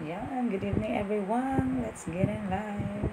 Yan, good evening everyone. Let's get in live.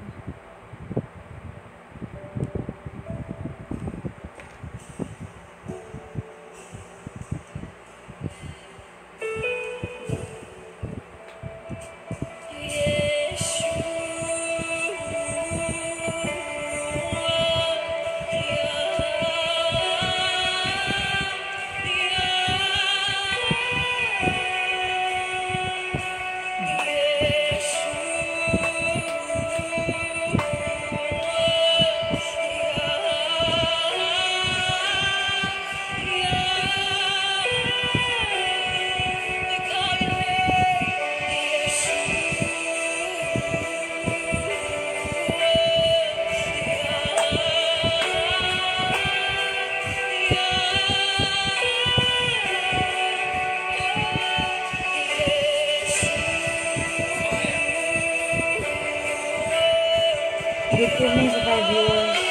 Good evening sa 5 viewers.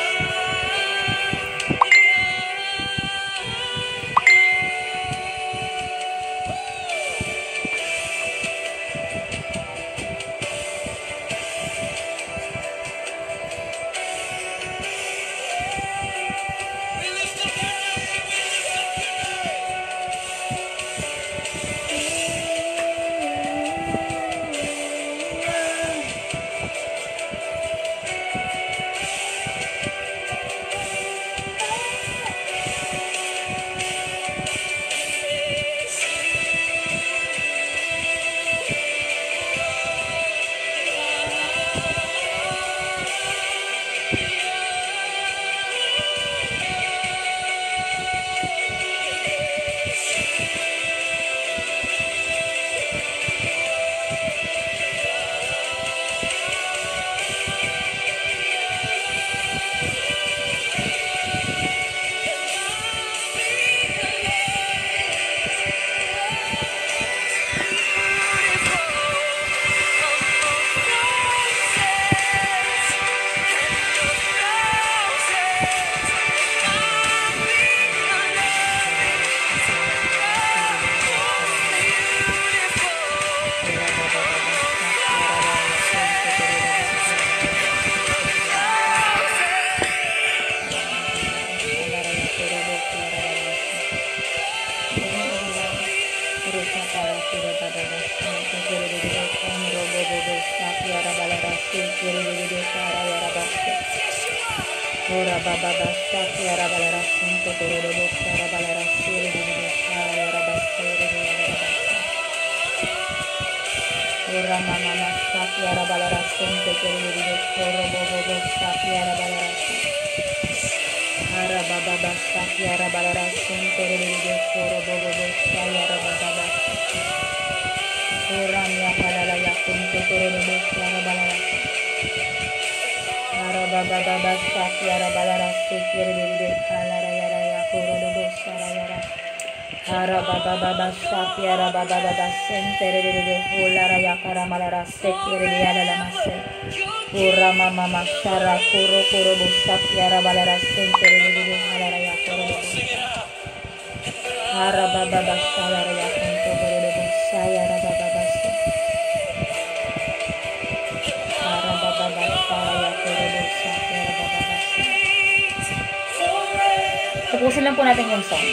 Tapusin lang po natin yung song.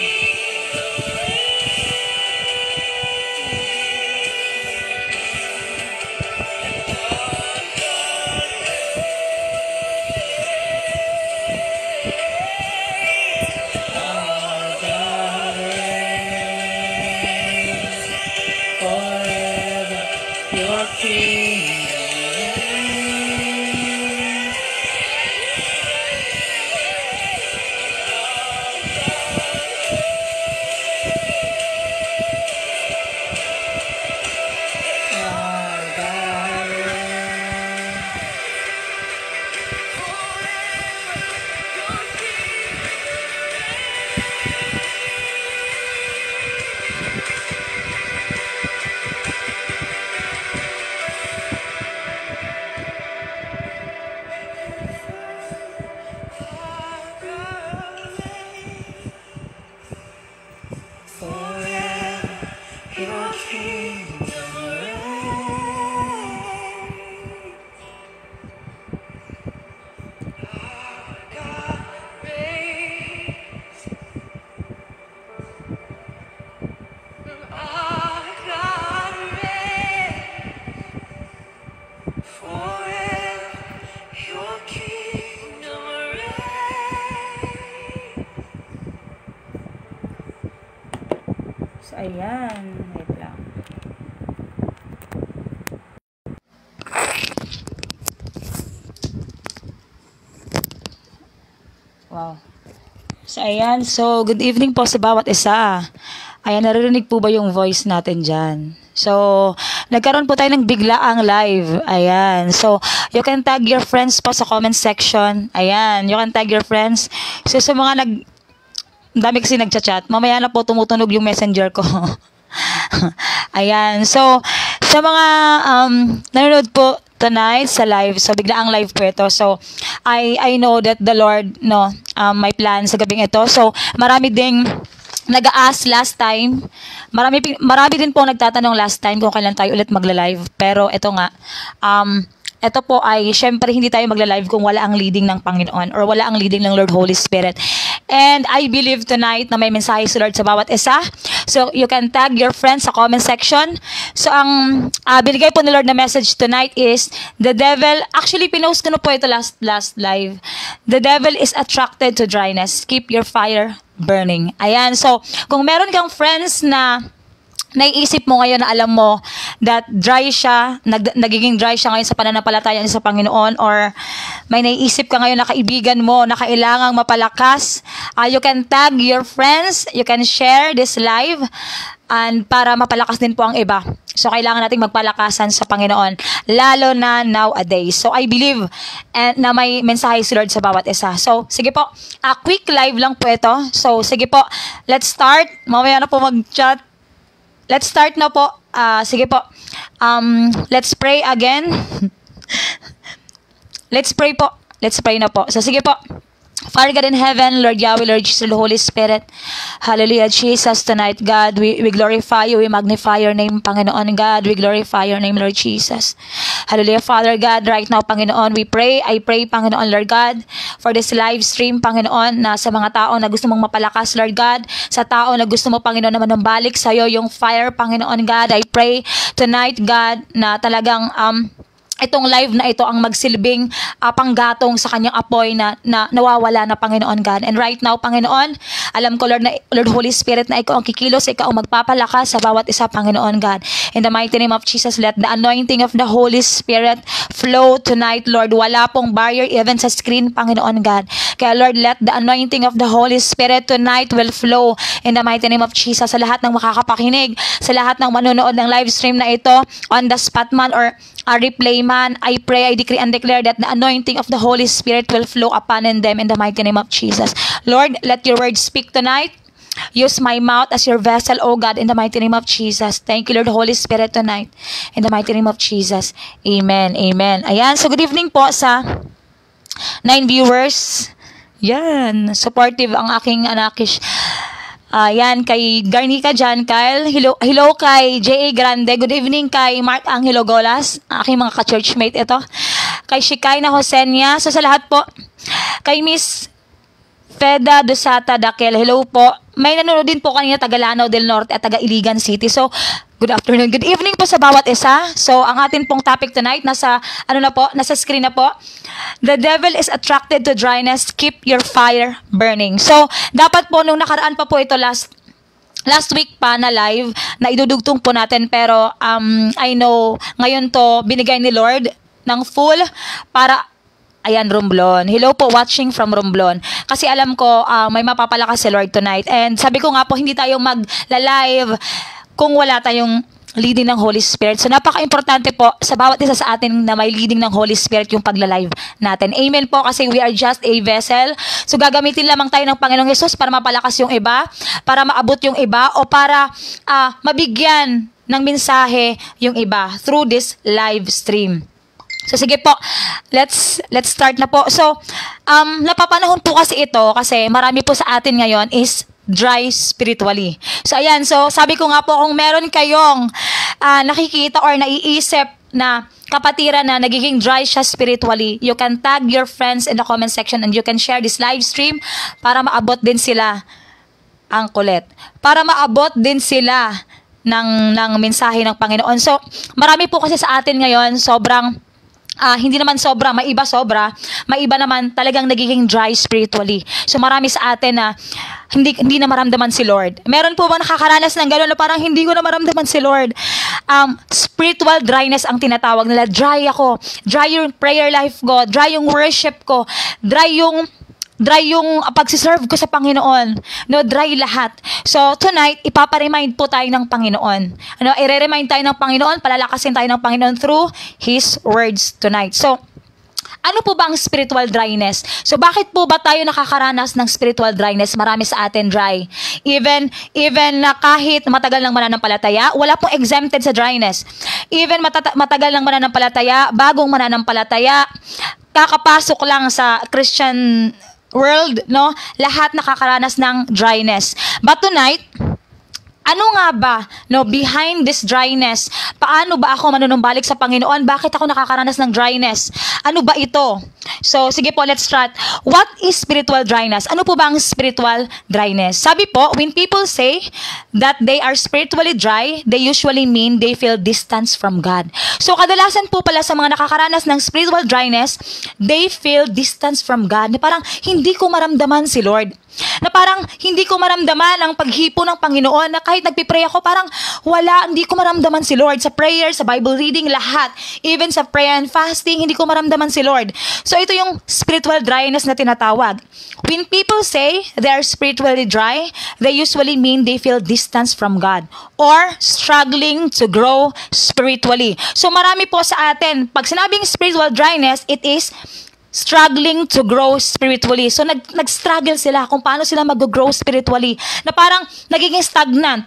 Wow. So, ayan. So, good evening po sa bawat isa. Ayan, naririnig po ba yung voice natin dyan? So, nagkaroon po tayo ng biglaang live. Ayan. So, you can tag your friends po sa comment section. Ayan. You can tag your friends. So, sa mga ang dami kasi nagchat-chat. Mamaya na po tumutunog yung messenger ko. Ayan. So, sa mga nanonood po tonight sa live, so biglaang live po ito. So, I know that the Lord, may plan sa gabing ito. So, marami ding nag-a-ask last time. Marami din po nagtatanong last time kung kailan tayo ulit magla-live. Pero ito nga, ito po ay, syempre hindi tayo magla-live kung wala ang leading ng Panginoon or wala ang leading ng Lord Holy Spirit. And I believe tonight na may mensahe si Lord sa bawat isa. So, you can tag your friends sa comment section. So, ang binigay po ni Lord na message tonight is, the devil, actually pinost ko na po ito last live. The devil is attracted to dryness. Keep your fire burning. Ayan. So, kung meron kang friends na naiisip mo ngayon na alam mo that dry siya, nagiging dry siya ngayon sa pananampalataya niya sa Panginoon, or may naiisip ka ngayon na kaibigan mo na kailangang mapalakas, you can tag your friends, you can share this live, and para mapalakas din po ang iba. So, kailangan nating magpalakasan sa Panginoon, lalo na nowadays. So, I believe na may mensahe si Lord sa bawat isa. So, sige po, quick live lang po ito. So, sige po, let's start. Mamaya na po mag-chat. Let's start na po. Sige po. Let's pray again. Let's pray po. Let's pray na po. So, sige po. Father God in heaven, Lord Yahweh, Lord Jesus, Holy Spirit. Hallelujah, Jesus, tonight, God, we glorify you, we magnify your name, Panginoon, God, we glorify your name, Lord Jesus. Hallelujah, Father God, right now, Panginoon, I pray, Panginoon, Lord God, for this live stream, Panginoon, na sa mga tao na gusto mong mapalakas, Lord God, sa tao na gusto mo, Panginoon, na manambalik sa'yo yung fire, Panginoon, God, I pray tonight, God, na talagang, itong live na ito ang magsilbing panggatong sa kanyang apoy na nawawala na, Panginoon God. And right now, Panginoon, alam ko, Lord Holy Spirit, na ikaw ang kikilos, ikaw ang magpapalakas sa bawat isa, Panginoon God. In the mighty name of Jesus, let the anointing of the Holy Spirit flow tonight, Lord. Wala pong barrier even sa screen, Panginoon God. Kaya, Lord, let the anointing of the Holy Spirit tonight will flow in the mighty name of Jesus sa lahat ng makakapakinig, sa lahat ng manonood ng live stream na ito, on the spot man or replay man, I pray, I decree and declare that the anointing of the Holy Spirit will flow upon them in the mighty name of Jesus. Lord, let your word speak tonight. Use my mouth as your vessel, O God, in the mighty name of Jesus. Thank you, Lord Holy Spirit, tonight. In the mighty name of Jesus. Amen. Amen. Ayan. So, good evening po sa 9 viewers. Yan. Supportive ang aking anakish. Yan, kay Garnica Jan Kyle. Hello kay J.A. Grande. Good evening kay Mark Angelo Golas. Aking mga ka-churchmate ito. Kay Shikaina Josenia. So, sa lahat po. Kay Miss Feda Dosata Dakel. Hello po. May nanonood din po kanina taga Lanao del Norte at taga Iligan City. So, good afternoon. Good evening po sa bawat isa. So, ang atin pong topic tonight, nasa screen na po. The devil is attracted to dryness. Keep your fire burning. So, dapat po, nung nakaraan pa po ito last week pa na live, na idudugtong po natin. Pero, I know, ngayon to, binigay ni Lord ng full para, ayan, Romblon. Hello po, watching from Romblon. Kasi alam ko, may mapapalakas si Lord tonight. And sabi ko nga po, hindi tayo mag-live kung wala tayong leading ng Holy Spirit. So, napaka-importante po sa bawat isa sa atin na may leading ng Holy Spirit yung pagla-live natin. Amen po, kasi we are just a vessel. So, gagamitin lamang tayo ng Panginoong Hesus para mapalakas yung iba, para maabot yung iba, o para mabigyan ng mensahe yung iba through this live stream. So, sige po, let's start na po. So, napapanahon po kasi ito, kasi marami po sa atin ngayon is dry spiritually. So, ayan. So, sabi ko nga po, kung meron kayong nakikita or naiisip na kapatiran na nagiging dry siya spiritually, you can tag your friends in the comment section and you can share this live stream para maabot din sila ang kulit. Para maabot din sila ng mensahe ng Panginoon. So, marami po kasi sa atin ngayon, sobrang hindi naman sobra, may iba sobra, may iba naman talagang nagiging dry spiritually. So marami sa atin na hindi na maramdaman si Lord. Meron po ba nakakaranas ng gano'n na parang hindi ko na maramdaman si Lord? Spiritual dryness ang tinatawag nila. Dry ako. Dry yung prayer life ko. Dry yung worship ko. Dry yung dry yung pagsiserve ko sa Panginoon. No, dry lahat. So, tonight, ipaparemind po tayo ng Panginoon. Ano, i-remind tayo ng Panginoon, palalakasin tayo ng Panginoon through His words tonight. So, ano po ba ang spiritual dryness? So, bakit po ba tayo nakakaranas ng spiritual dryness? Marami sa atin dry. Even na kahit matagal ng mananampalataya, wala pong exempted sa dryness. Even matagal ng mananampalataya, bagong mananampalataya, kakapasok lang sa Christian world, no? Lahat nakakaranas ng dryness. But tonight, ano nga ba, no, behind this dryness? Paano ba ako manunumbalik sa Panginoon? Bakit ako nakakaranas ng dryness? Ano ba ito? So, sige po, let's start. What is spiritual dryness? Ano po ba ang spiritual dryness? Sabi po, when people say that they are spiritually dry, they usually mean they feel distance from God. So, kadalasan po pala sa mga nakakaranas ng spiritual dryness, they feel distance from God. Na parang hindi ko maramdaman si Lord. Na parang hindi ko maramdaman ang paghipo ng Panginoon, na kahit nagpipray ako, parang hindi ko maramdaman si Lord. Sa prayer, sa Bible reading, lahat. Even sa prayer and fasting, hindi ko maramdaman si Lord. So ito yung spiritual dryness na tinatawag. When people say they are spiritually dry, they usually mean they feel distance from God or struggling to grow spiritually. So marami po sa atin, pag sinabing spiritual dryness, it is struggling to grow spiritually. So, nag-struggle sila kung paano sila mag-grow spiritually. Na parang nagiging stagnant.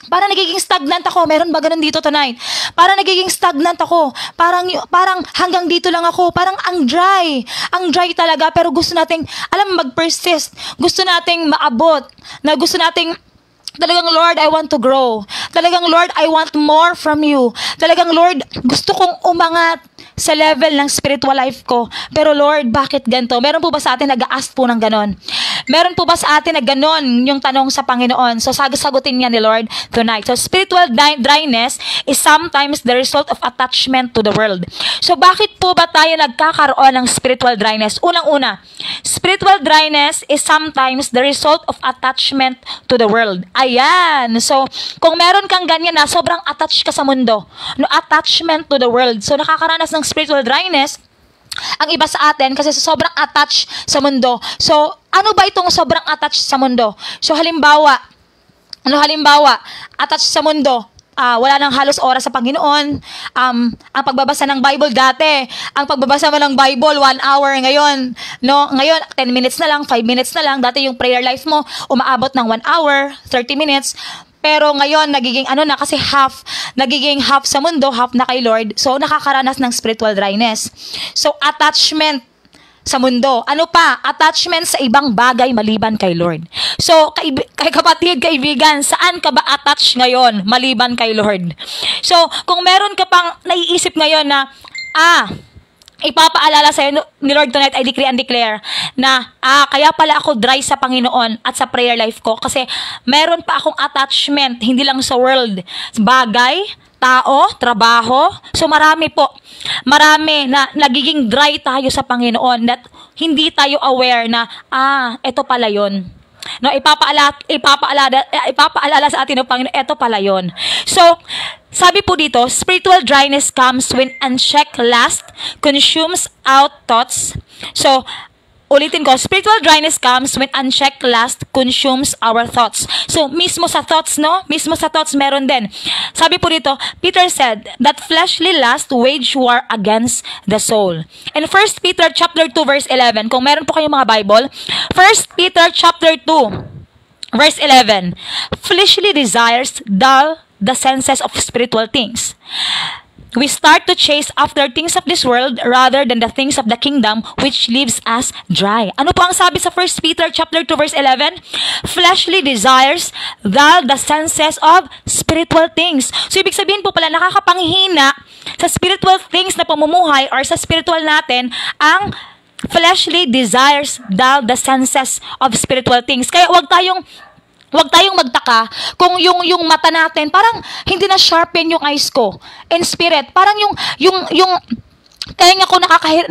Parang nagiging stagnant ako. Meron ba ganun dito tonight? Parang nagiging stagnant ako. Parang hanggang dito lang ako. Parang ang dry. Ang dry talaga. Pero gusto nating, mag-persist. Gusto nating maabot. Na gusto nating, talagang, Lord, I want to grow. Talagang, Lord, I want more from you. Talagang, Lord, gusto kong umangat sa level ng spiritual life ko. Pero Lord, bakit ganito? Meron po ba sa atin nag-ask po ng ganon? Meron po ba sa atin na ganon yung tanong sa Panginoon? So, sagutin niya ni Lord tonight. So, spiritual dryness is sometimes the result of attachment to the world. So, bakit po ba tayo nagkakaroon ng spiritual dryness? Unang-una, spiritual dryness is sometimes the result of attachment to the world. Ayan. So, kung meron kang ganyan na sobrang attached ka sa mundo, no, attachment to the world. So, nakakaranas ng spiritual dryness ang iba sa atin kasi sobrang attached sa mundo. So, ano ba itong sobrang attached sa mundo? So, halimbawa, attached sa mundo, wala nang halos oras sa Panginoon. Ang pagbabasa ng Bible dati, ang pagbabasa mo ng Bible, 1 hour ngayon. No? Ngayon, 10 minutes na lang, 5 minutes na lang. Dati yung prayer life mo, umaabot ng 1 hour, 30 minutes. Pero ngayon, nagiging nagiging half sa mundo, half na kay Lord. So, nakakaranas ng spiritual dryness. So, attachment sa mundo. Ano pa? Attachment sa ibang bagay maliban kay Lord. So, kay kapatid, kaibigan, saan ka ba attached ngayon maliban kay Lord? So, kung meron ka pang naiisip ngayon na, ipapaalala sa'yo ni Lord tonight, I decree and declare na kaya pala ako dry sa Panginoon at sa prayer life ko kasi meron pa akong attachment, hindi lang sa world, bagay, tao, trabaho. So marami na nagiging dry tayo sa Panginoon that hindi tayo aware na ito pala yon. No, ipapaalala sa atin ng Panginoon, ito pala yon. So, sabi po dito, spiritual dryness comes when unchecked lust consumes out thoughts. So, ulitin ko, spiritual dryness comes when unchecked lust consumes our thoughts. So, mismo sa thoughts, no? Mismo sa thoughts, meron din. Sabi po dito, Peter said that fleshly lust wage war against the soul. In 1 Peter chapter 2 verse 11, kung meron po kayong mga Bible, 1 Peter chapter 2 verse 11, fleshly desires dull the senses of spiritual things. We start to chase after things of this world rather than the things of the kingdom which leaves us dry. Ano po ang sabi sa 1 Peter chapter 2 verse 11? Fleshly desires dull the senses of spiritual things. So ibig sabihin po pala nakakapanghina sa spiritual things na pamumuhay or sa spiritual natin ang fleshly desires dull the senses of spiritual things. Kaya wag tayong magtaka kung yung mata natin, parang hindi na sharpen yung eyes ko. In spirit, parang yung tenga ko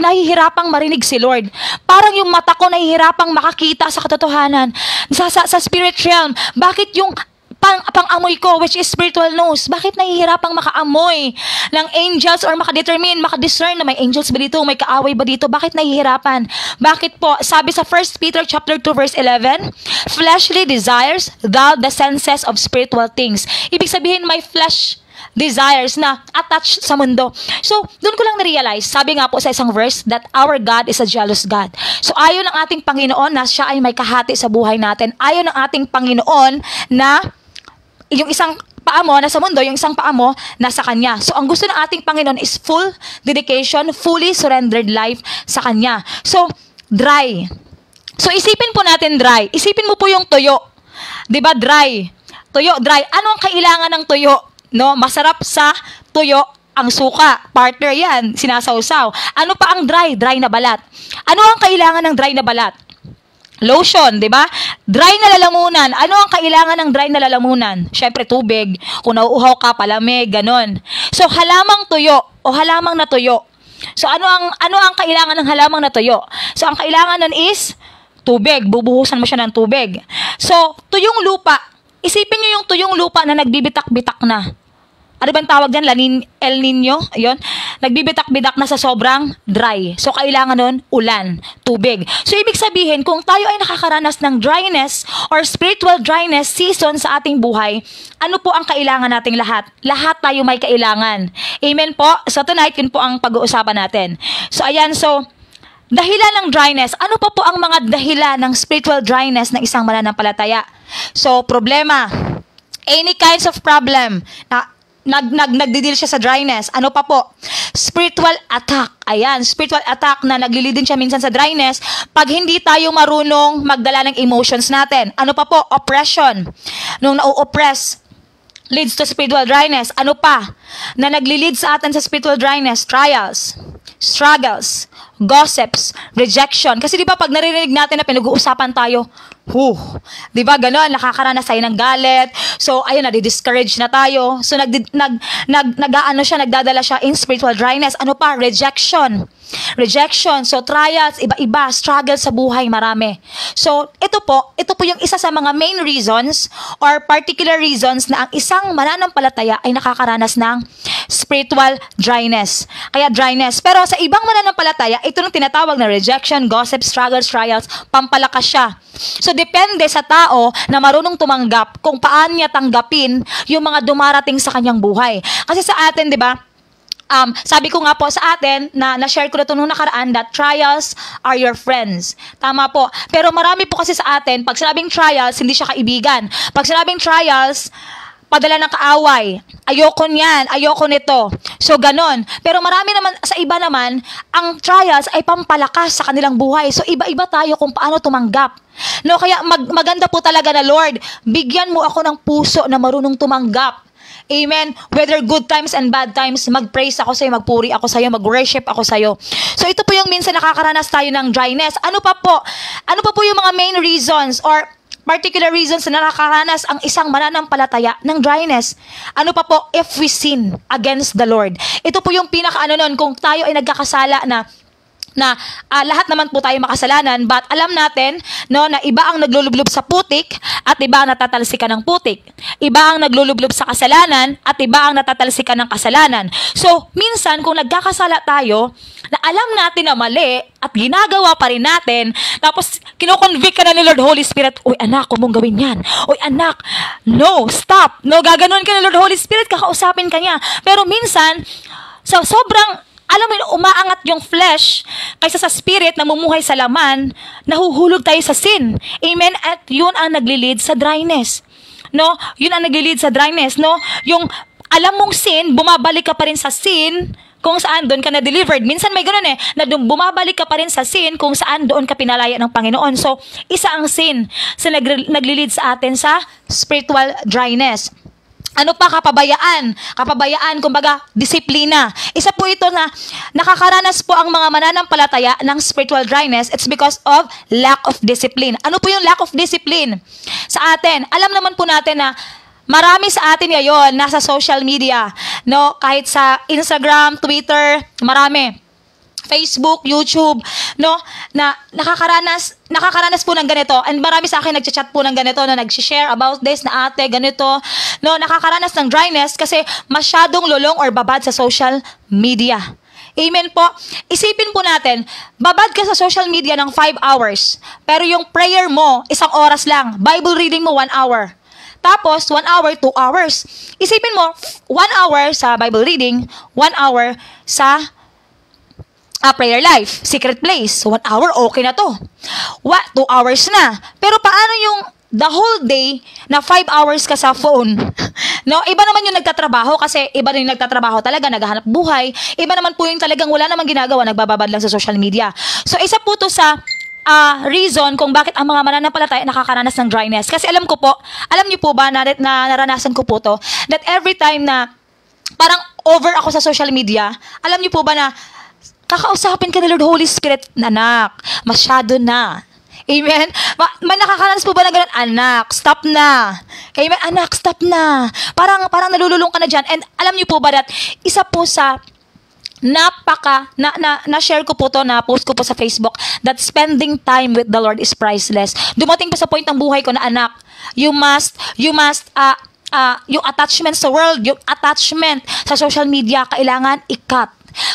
nahihirapang marinig si Lord. Parang yung mata ko nahihirapang makakita sa katotohanan. Sa spirit realm, bakit yung pang-amoy ko, which is spiritual nose. Bakit nahihirapang makaamoy ng angels or makadetermine, makadiscern na may angels ba dito, may kaaway ba dito? Bakit nahihirapan? Bakit po? Sabi sa 1 Peter chapter 2 verse 11, fleshly desires, thou the senses of spiritual things. Ibig sabihin, may flesh desires na attached sa mundo. So, doon ko lang na-realize, sabi nga po sa isang verse, that our God is a jealous God. So, ayaw ng ating Panginoon na siya ay may kahati sa buhay natin. Ayaw ng ating Panginoon na yung isang paa mo nasa mundo, yung isang paa mo nasa Kanya. So, ang gusto ng ating Panginoon is full dedication, fully surrendered life sa Kanya. So, dry. So, isipin po natin dry. Isipin mo po yung tuyo. Diba, dry? Tuyo, dry. Ano ang kailangan ng tuyo? No, masarap sa tuyo ang suka. Partner yan, sinasawsaw. Ano pa ang dry? Dry na balat. Ano ang kailangan ng dry na balat? Lotion, di ba? Dry na lalamunan. Ano ang kailangan ng dry na lalamunan? Syempre, tubig. Kung nauuhaw ka, palamig, ganon. So, halamang tuyo o halamang na tuyo. So, ano ang kailangan ng halamang na tuyo? So, ang kailangan nun is tubig. Bubuhusan mo siya ng tubig. So, tuyong lupa. Isipin nyo yung tuyong lupa na nagbibitak-bitak na. Ano bang tawag dyan? El Nino? Ayun. Nagbibitak-bitak na sa sobrang dry. So, kailangan nun, ulan, tubig. So, ibig sabihin, kung tayo ay nakakaranas ng dryness or spiritual dryness season sa ating buhay, ano po ang kailangan nating lahat? Lahat tayo may kailangan. Amen po? So, tonight, yun po ang pag-uusapan natin. So, ayan. So, dahilan ng dryness. Ano pa po ang mga dahilan ng spiritual dryness ng isang mananampalataya? So, problema. Any kinds of problem na nagdidil siya sa dryness. Ano pa po? Spiritual attack. Ayan, spiritual attack na naglilid din siya minsan sa dryness pag hindi tayo marunong magdala ng emotions natin. Ano pa po? Oppression. Nung na-oppress, leads to spiritual dryness. Ano pa? Na naglilid sa atin sa spiritual dryness? Trials, struggles, gossips, rejection. Kasi di ba pag naririnig natin na pinag-uusapan tayo, di ba ganon, nakakaranas tayo ng galit. So, ayun, nadi-discourage na tayo. So, nagdadala siya in spiritual dryness. Ano pa? Rejection. So, trials, iba-iba, struggles sa buhay, marami. So, ito po yung isa sa mga main reasons or particular reasons na ang isang mananampalataya ay nakakaranas ng spiritual dryness. Kaya dryness. Pero sa ibang mananampalataya, ito nung tinatawag na rejection, gossip, struggles, trials, pampalakas siya. So, depende sa tao na marunong tumanggap kung paano niya tanggapin yung mga dumarating sa kanyang buhay. Kasi sa atin, di ba, sabi ko nga po sa atin, na-share ko na ito nung nakaraan, that trials are your friends. Tama po. Pero marami po kasi sa atin, pag sinabing trials, hindi siya kaibigan. Pag sinabing trials, padala ng kaaway. Ayoko niyan, ayoko nito. So, ganon. Pero marami naman, sa iba naman, ang trials ay pampalakas sa kanilang buhay. So, iba-iba tayo kung paano tumanggap. No, kaya maganda po talaga na, Lord, bigyan mo ako ng puso na marunong tumanggap. Amen. Whether good times and bad times, mag-praise ako sa'yo, magpuri ako sa'yo, mag-worship ako sa'yo. So, ito po yung minsan nakakaranas tayo ng dryness. Ano pa po? Ano pa po yung mga main reasons or particular reasons na nakakaranas ang isang mananampalataya ng dryness? Ano pa po? If we sin against the Lord. Ito po yung pinaka-ano nun, kung tayo ay nagkakasala na lahat naman po tayo makasalanan, but alam natin no, na iba ang naglulublob sa putik at iba ang natatalsikan ng putik. Iba ang naglulublob sa kasalanan at iba ang natatalsikan ng kasalanan. So, minsan kung nagkakasala tayo, na alam natin na mali at ginagawa pa rin natin, tapos kinoconvict ka na ni Lord Holy Spirit, uy anak, huwag mong gawin yan. Uy anak, no, stop. No, gaganon ka ni Lord Holy Spirit, kakausapin ka niya. Pero minsan, so, sobrang alam mo yun, umaangat yung flesh kaysa sa spirit na mumuhay sa laman, nahuhulog tayo sa sin. Amen? At yun ang naglilid sa dryness. No? Yun ang naglilid sa dryness. No? Yung alam mong sin, bumabalik ka pa rin sa sin kung saan doon ka na-delivered. Minsan may ganoon na bumabalik ka pa rin sa sin kung saan doon ka pinalaya ng Panginoon. So, isa ang sin sa naglilid sa atin sa spiritual dryness. Ano pa? Kapabayaan. Kapabayaan, kumbaga, disiplina. Isa po ito na nakakaranas po ang mga mananampalataya ng spiritual dryness. It's because of lack of discipline. Ano po yung lack of discipline sa atin? Alam naman po natin na marami sa atin ngayon nasa social media, no? Kahit sa Instagram, Twitter, marami. Facebook, YouTube, no, na nakakaranas po ng ganito. And marami sa akin nagchat po ng ganito, no, nag-share about this na ate, ganito, no, nakakaranas ng dryness kasi masyadong lulong or babad sa social media. Amen po. Isipin po natin, babad ka sa social media ng 5 hours, pero yung prayer mo, 1 oras lang. Bible reading mo, 1 hour. Tapos, 1 hour, 2 hours. Isipin mo, 1 hour sa Bible reading, 1 hour sa prayer life, secret place. 1 hour, okay na to. 2 hours na. Pero paano yung the whole day na 5 hours ka sa phone? No, iba naman yung nagtatrabaho kasi iba rin yung nagtatrabaho talaga, naghahanap buhay. Iba naman po yung talagang wala namang ginagawa, nagbababad lang sa social media. So, isa po to sa reason kung bakit ang mga mananampalataya nakakaranas ng dryness. Kasi alam niyo po ba na naranasan ko po to, that every time na parang over ako sa social media, alam niyo po ba na kakausapin ka ni Lord Holy Spirit, anak, masyado na. Amen? May nakakaranas po ba na ganun? Anak, stop na. Amen? Anak, stop na. Parang nalululong ka na dyan. And alam niyo po ba that isa po sa na-share ko po to, na-post ko po sa Facebook, that spending time with the Lord is priceless. Dumating po sa point ng buhay ko na anak, you must yung attachment sa world, yung attachment sa social media, kailangan i-cut.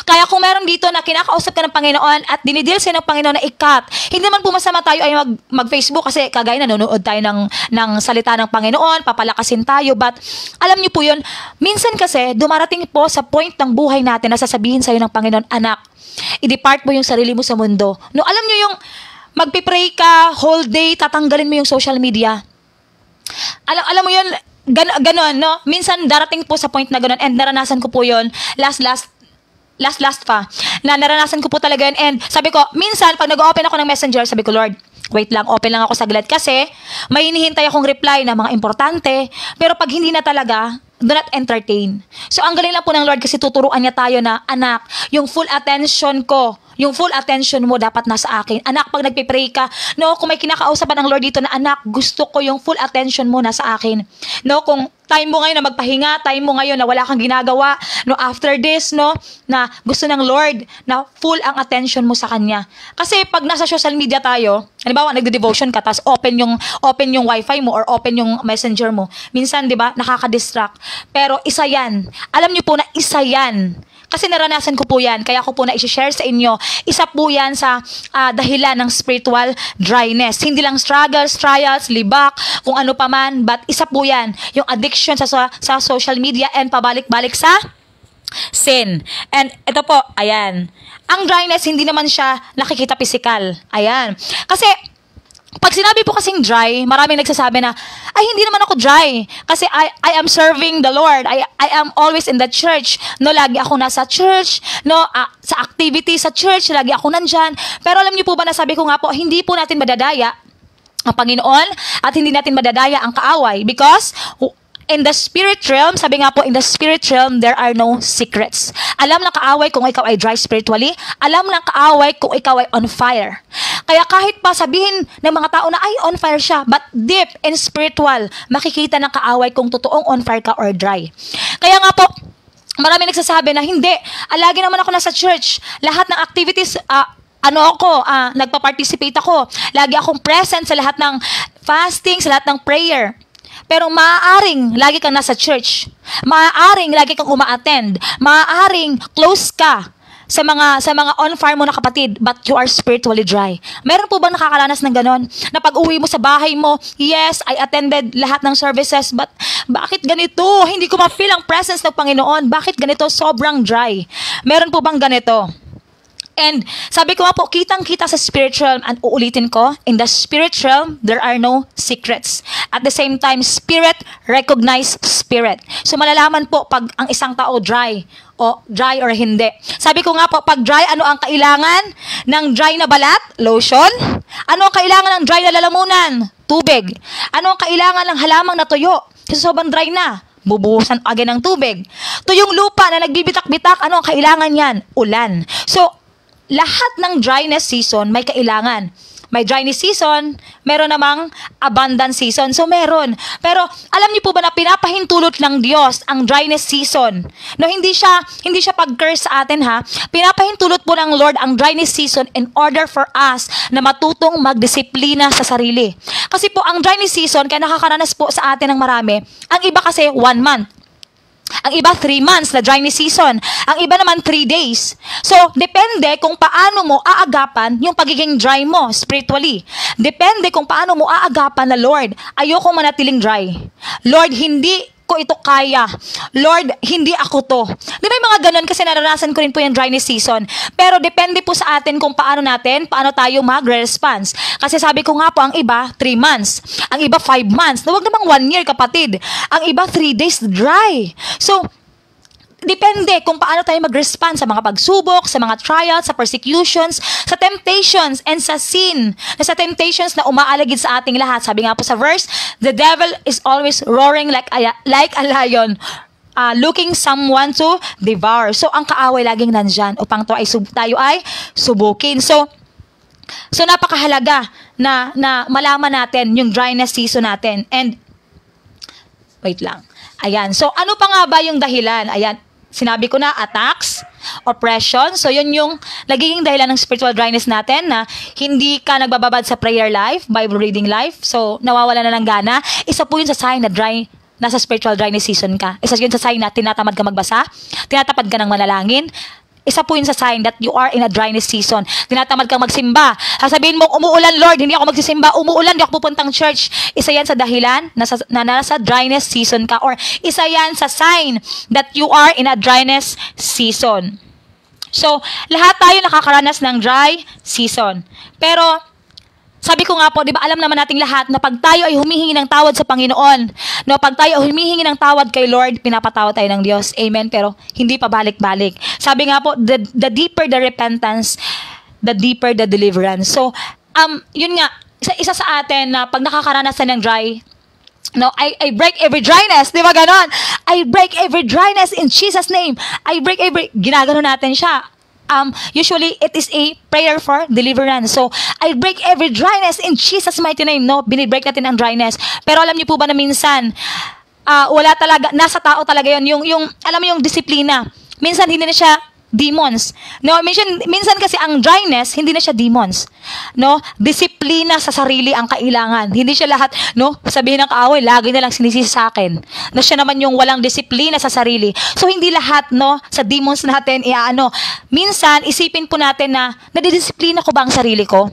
Kaya kung meron dito na kinakausap ka ng Panginoon at dinidil sa'yo ng Panginoon na i-cut, hindi naman po masama tayo ay mag-Facebook kasi kagaya nanonood tayo ng salita ng Panginoon, papalakasin tayo. But alam niyo po yun, minsan kasi dumarating po sa point ng buhay natin na sasabihin sa'yo ng Panginoon, anak, i-depart mo yung sarili mo sa mundo. No, alam niyo yung magpipray ka, whole day, tatanggalin mo yung social media. Alam mo yun, ganon, no? Minsan darating po sa point na ganon, and naranasan ko po yun last pa, na naranasan ko po talaga yun. And sabi ko, minsan, pag nag-open ako ng Messenger, sabi ko, Lord, wait lang, open lang ako saglit kasi may hinihintay akong reply na mga importante. Pero pag hindi na talaga, do not entertain. So, ang galing lang po ng Lord kasi tuturuan niya tayo na, anak, yung full attention ko, yung full attention mo dapat nasa akin. Anak, pag nagpipray ka, no, kung may kinakausapan ng Lord dito na, anak, gusto ko yung full attention mo nasa akin. No, kung time mo ngayon na magpahinga, time mo ngayon na wala kang ginagawa, no, after this, no, na gusto ng Lord na full ang attention mo sa Kanya. Kasi pag nasa social media tayo, halimbawa, nagde-devotion ka, tapos open yung wifi mo or open yung messenger mo. Minsan, di ba, nakaka-distract. Pero isa yan. Alam niyo po na isa yan. Kasi naranasan ko po yan, kaya ko po na i-share sa inyo. Isa po yan sa dahilan ng spiritual dryness. Hindi lang struggles, trials, libak, kung ano pa man, but isa po yan, yung addiction sa social media and pabalik-balik sa sin. And ito po, ayan. Ang dryness, hindi naman siya nakikita physical. Ayan. Kasi, pag sinabi po kasing dry, maraming nagsasabi na, ay, hindi naman ako dry. Kasi I am serving the Lord. I am always in the church. No, lagi ako nasa church. No, sa activity sa church, lagi ako nandyan. Pero alam niyo po ba na sabi ko nga po, hindi po natin madadaya ang Panginoon at hindi natin madadaya ang kaaway. Because in the spirit realm, sabi nga po, in the spirit realm, there are no secrets. Alam ng kaaway kung ikaw ay dry spiritually. Alam ng kaaway kung ikaw ay on fire. Kaya kahit pa sabihin ng mga tao na, ay, on fire siya, but deep and spiritual, makikita ng kaaway kung totoong on fire ka or dry. Kaya nga po, marami nagsasabi na, hindi, lagi naman ako nasa church. Lahat ng activities, nagpa-participate ako. Lagi akong present sa lahat ng fasting, sa lahat ng prayer. Pero maaaring lagi kang nasa church. Maaaring lagi kang uma-attend. Maaaring close ka sa mga on fire mo na kapatid, but you are spiritually dry. Meron po bang nakakaranas ng ganon? Na pag-uwi mo sa bahay mo, yes, I attended lahat ng services, but bakit ganito? Hindi ko ma-feel ang presence ng Panginoon. Bakit ganito? Sobrang dry. Meron po bang ganito? And sabi ko nga po, kitang-kita sa spirit realm, and uulitin ko, in the spirit realm, there are no secrets. At the same time, spirit recognize spirit. So malalaman po pag ang isang tao dry or hindi. Sabi ko nga po, pag dry, ano ang kailangan ng dry na balat? Lotion. Ano ang kailangan ng dry na lalamunan? Tubig. Ano ang kailangan ng halamang na tuyo? Kasi sobrang dry na. Bubuhusan agad ng tubig. Tuyong lupa na nagbibitak-bitak, ano ang kailangan yan? Ulan. So, lahat ng dryness season may kailangan. may dryness season, meron namang abundant season. So meron. Pero alam niyo po ba na pinapahintulot ng Diyos ang dryness season? No, hindi siya pag-curse sa atin ha. Pinapahintulot po ng Lord ang dryness season in order for us na matutong magdisiplina sa sarili. Kasi po ang dryness season, kaya nakakaranas po sa atin ng marami, ang iba kasi 1 month. Ang iba 3 months na dryness season. Ang iba naman 3 days. So, depende kung paano mo aagapan yung pagiging dry mo spiritually. Depende kung paano mo aagapan na, Lord, ayoko manatiling dry. Lord, hindi ko ito kaya. Lord, hindi ako to. Di ba yung mga ganun? Kasi naranasan ko rin po yung dryness season. Pero depende po sa atin kung paano tayo magre-response. Kasi sabi ko nga po, ang iba 3 months. Ang iba 5 months. Huwag namang 1 year, kapatid. Ang iba 3 days dry. So, depende kung paano tayo mag-respond sa mga pagsubok, sa mga trials, sa persecutions, sa temptations, and sa sin. Sa temptations na umaalagid sa ating lahat. Sabi nga po sa verse, the devil is always roaring like a lion, looking someone to devour. So, ang kaaway laging nandyan upang tayo ay subukin. So napakahalaga na malaman natin yung dryness season natin. And, wait lang. Ayan. So, ano pa nga ba yung dahilan? Ayan. Sinabi ko na, attacks, oppression. So, yun yung nagiging dahilan ng spiritual dryness natin na hindi ka nagbababad sa prayer life, Bible reading life. So, nawawala na ng gana. Isa po yun sa sign na nasa spiritual dryness season ka. Isa yun sa sign na tinatamad ka magbasa, tinatapad ka ng manalangin. Isa po yun sa sign that you are in a dryness season. Tinatamad kang magsimba. Sasabihin mo, umuulan, Lord, hindi ako magsisimba. Umuulan, hindi ako pupuntang church. Isa yan sa dahilan na nasa dryness season ka. Or isa yan sa sign that you are in a dryness season. So, lahat tayo nakakaranas ng dry season. Pero, sabi ko nga po, di ba alam naman nating lahat na pag tayo ay humihingi ng tawad sa Panginoon, no, pag tayo ay humihingi ng tawad kay Lord, pinapatawad tayo ng Diyos. Amen. Pero hindi pa balik-balik. Sabi nga po, the deeper the repentance, the deeper the deliverance. So, yun nga, isa sa atin na pag nakakaranas ng dry, no, I break every dryness. Di ba ganon? I break every dryness in Jesus' name. Ginagano natin siya. Usually, it is a prayer for deliverance. So, I break every dryness in Jesus' mighty name. No, binibreak natin ang dryness. Pero alam niyo po ba na minsan, wala talaga, nasa tao talaga yun. Alam mo yung disiplina. Minsan, hindi na siya demons. No, minsan kasi ang dryness, hindi na siya demons. No, disiplina sa sarili ang kailangan. Hindi siya lahat, no, sabihin ng kaaway, lagi na lang sinisisi sa akin. Na siya naman yung walang disiplina sa sarili. So, hindi lahat, no, sa demons natin, minsan, isipin po natin na, nadidisiplina ko ba ang sarili ko?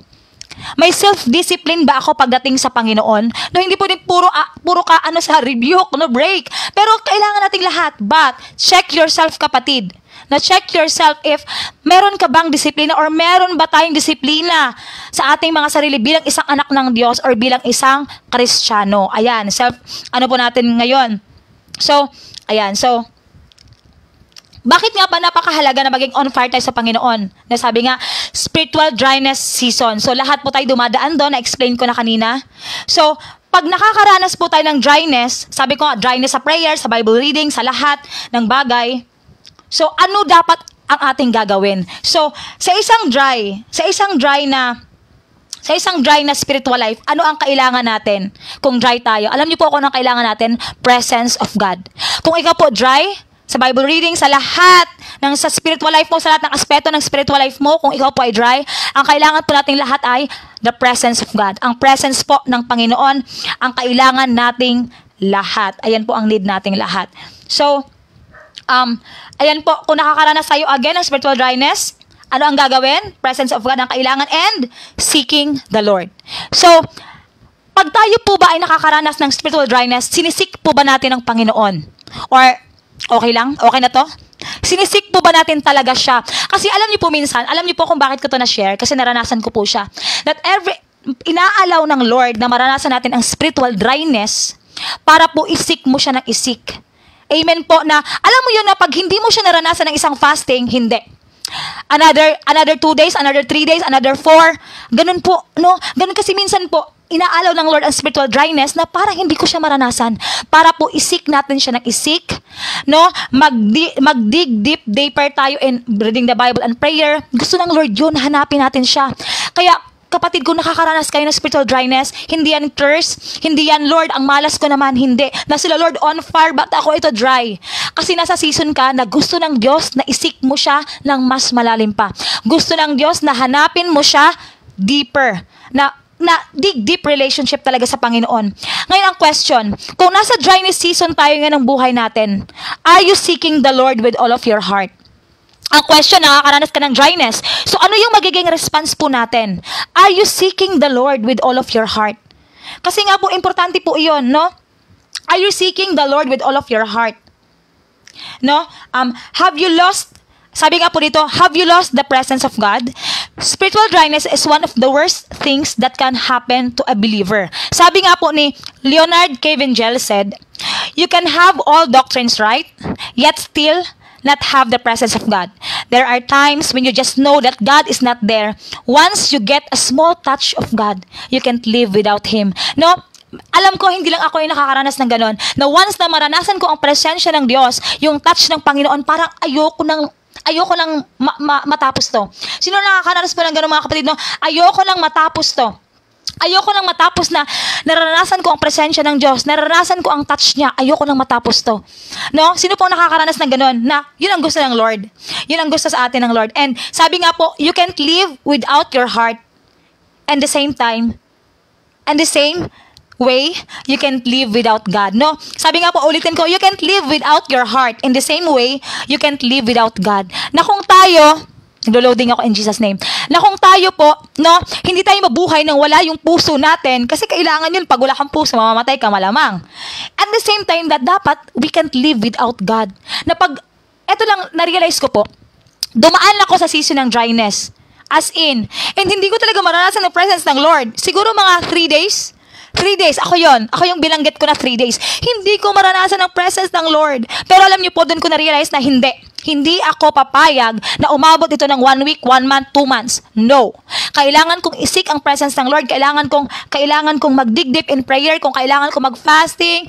May self-discipline ba ako pagdating sa Panginoon? No, hindi po din puro ka sa rebuke, no, break. Pero kailangan nating lahat. But, check yourself, kapatid. Na-check yourself if meron ka bang disiplina or meron ba tayong disiplina sa ating mga sarili bilang isang anak ng Diyos or bilang isang Kristiyano. Ayan, po natin ngayon. So, ayan, so, bakit nga ba napakahalaga na maging on fire tayo sa Panginoon? Nasabi nga, spiritual dryness season. So, lahat po tayo dumadaan doon, na-explain ko na kanina. So, pag nakakaranas po tayo ng dryness, sabi ko nga, dryness sa prayer, sa Bible reading, sa lahat ng bagay. So, ano dapat ang ating gagawin? So, sa isang dry na spiritual life, ano ang kailangan natin kung dry tayo? Alam niyo po kung ano ang kailangan natin? Presence of God. Kung ikaw po dry, sa Bible reading, sa lahat sa spiritual life mo, sa lahat ng aspeto ng spiritual life mo, kung ikaw po ay dry, ang kailangan po nating lahat ay the presence of God. Ang presence po ng Panginoon, ang kailangan nating lahat. Ayan po ang need nating lahat. So, ayan po, kung nakakaranas tayo again ng spiritual dryness, ano ang gagawin? Presence of God ang kailangan and seeking the Lord. So, pag tayo po ba ay nakakaranas ng spiritual dryness, sinisik po ba natin ang Panginoon? Or, okay lang? Okay na to? Sinisik po ba natin talaga siya? Kasi alam niyo po minsan, alam niyo po kung bakit ko to na-share, kasi naranasan ko po siya. That inaalaw ng Lord na maranasan natin ang spiritual dryness para po isik mo siya ng isik. Amen po na, alam mo yun na pag hindi mo siya naranasan ng isang fasting, hindi. Another 2 days, another 3 days, another 4. Ganun po, no? Ganun kasi minsan po, inaalaw ng Lord ang spiritual dryness na para hindi ko siya maranasan. Para po isik natin siya ng isik, no? Mag-dig deeper tayo in reading the Bible and prayer. Gusto ng Lord yun, hanapin natin siya. Kaya, kapatid, kung nakakaranas kayo ng spiritual dryness, hindi yan curse, hindi yan, Lord, ang malas ko naman, hindi. Na sila, Lord, on fire, ba't ako ito dry? Kasi nasa season ka na gusto ng Diyos na isik mo siya ng mas malalim pa. Gusto ng Diyos na hanapin mo siya deeper, na deep relationship talaga sa Panginoon. Ngayon ang question, kung nasa dryness season tayo ngayon ng buhay natin, are you seeking the Lord with all of your heart? Ang question, nakakaranas ka ng dryness. So ano yung magiging response po natin? Are you seeking the Lord with all of your heart? Kasi nga po, importante po iyon, no? Are you seeking the Lord with all of your heart? No? Have you lost, sabi nga po dito, have you lost the presence of God? Spiritual dryness is one of the worst things that can happen to a believer. Sabi nga po ni Leonard Cavengel said, you can have all doctrines right, yet still not have the presence of God. There are times when you just know that God is not there. Once you get a small touch of God, you can't live without Him. No? Alam ko, hindi lang ako yung nakakaranas ng ganon. Na once na maranasan ko ang presensya ng Diyos, yung touch ng Panginoon, parang ayoko nang matapos to. Sino nakakaranas po ng ganon, mga kapatid? No? Ayoko nang matapos to. Ayoko nang matapos na naranasan ko ang presensya ng Diyos, naranasan ko ang touch niya, ayoko nang matapos to. No? Sino pong nakakaranas ng ganun? Na yun ang gusto ng Lord. Yun ang gusto sa atin ng Lord. And sabi nga po, you can't live without your heart. And the same time, and the same way, you can't live without God. No? Sabi nga po, ulitin ko, you can't live without your heart. In the same way, you can't live without God. Na kung tayo, naglo-loading ako in Jesus' name, na kung tayo po, no, hindi tayo mabuhay nang wala yung puso natin, kasi kailangan yun, pag wala kang puso, mamamatay ka malamang. At the same time, that dapat, we can't live without God. Na pag, eto lang, na-realize ko po, dumaan ako sa season ng dryness. As in, and hindi ko talaga maranasan ang presence ng Lord. Siguro mga 3 days, 3 days, ako yon. Ako yung bilanggit ko na 3 days. Hindi ko maranasan ang presence ng Lord. Pero alam niyo po, doon ko na-realize na hindi ako papayag na umabot ito ng 1 week, 1 month, 2 months. No. Kailangan kong isik ang presence ng Lord. Kailangan kong mag-dig deep in prayer. Kung kailangan kong mag-fasting,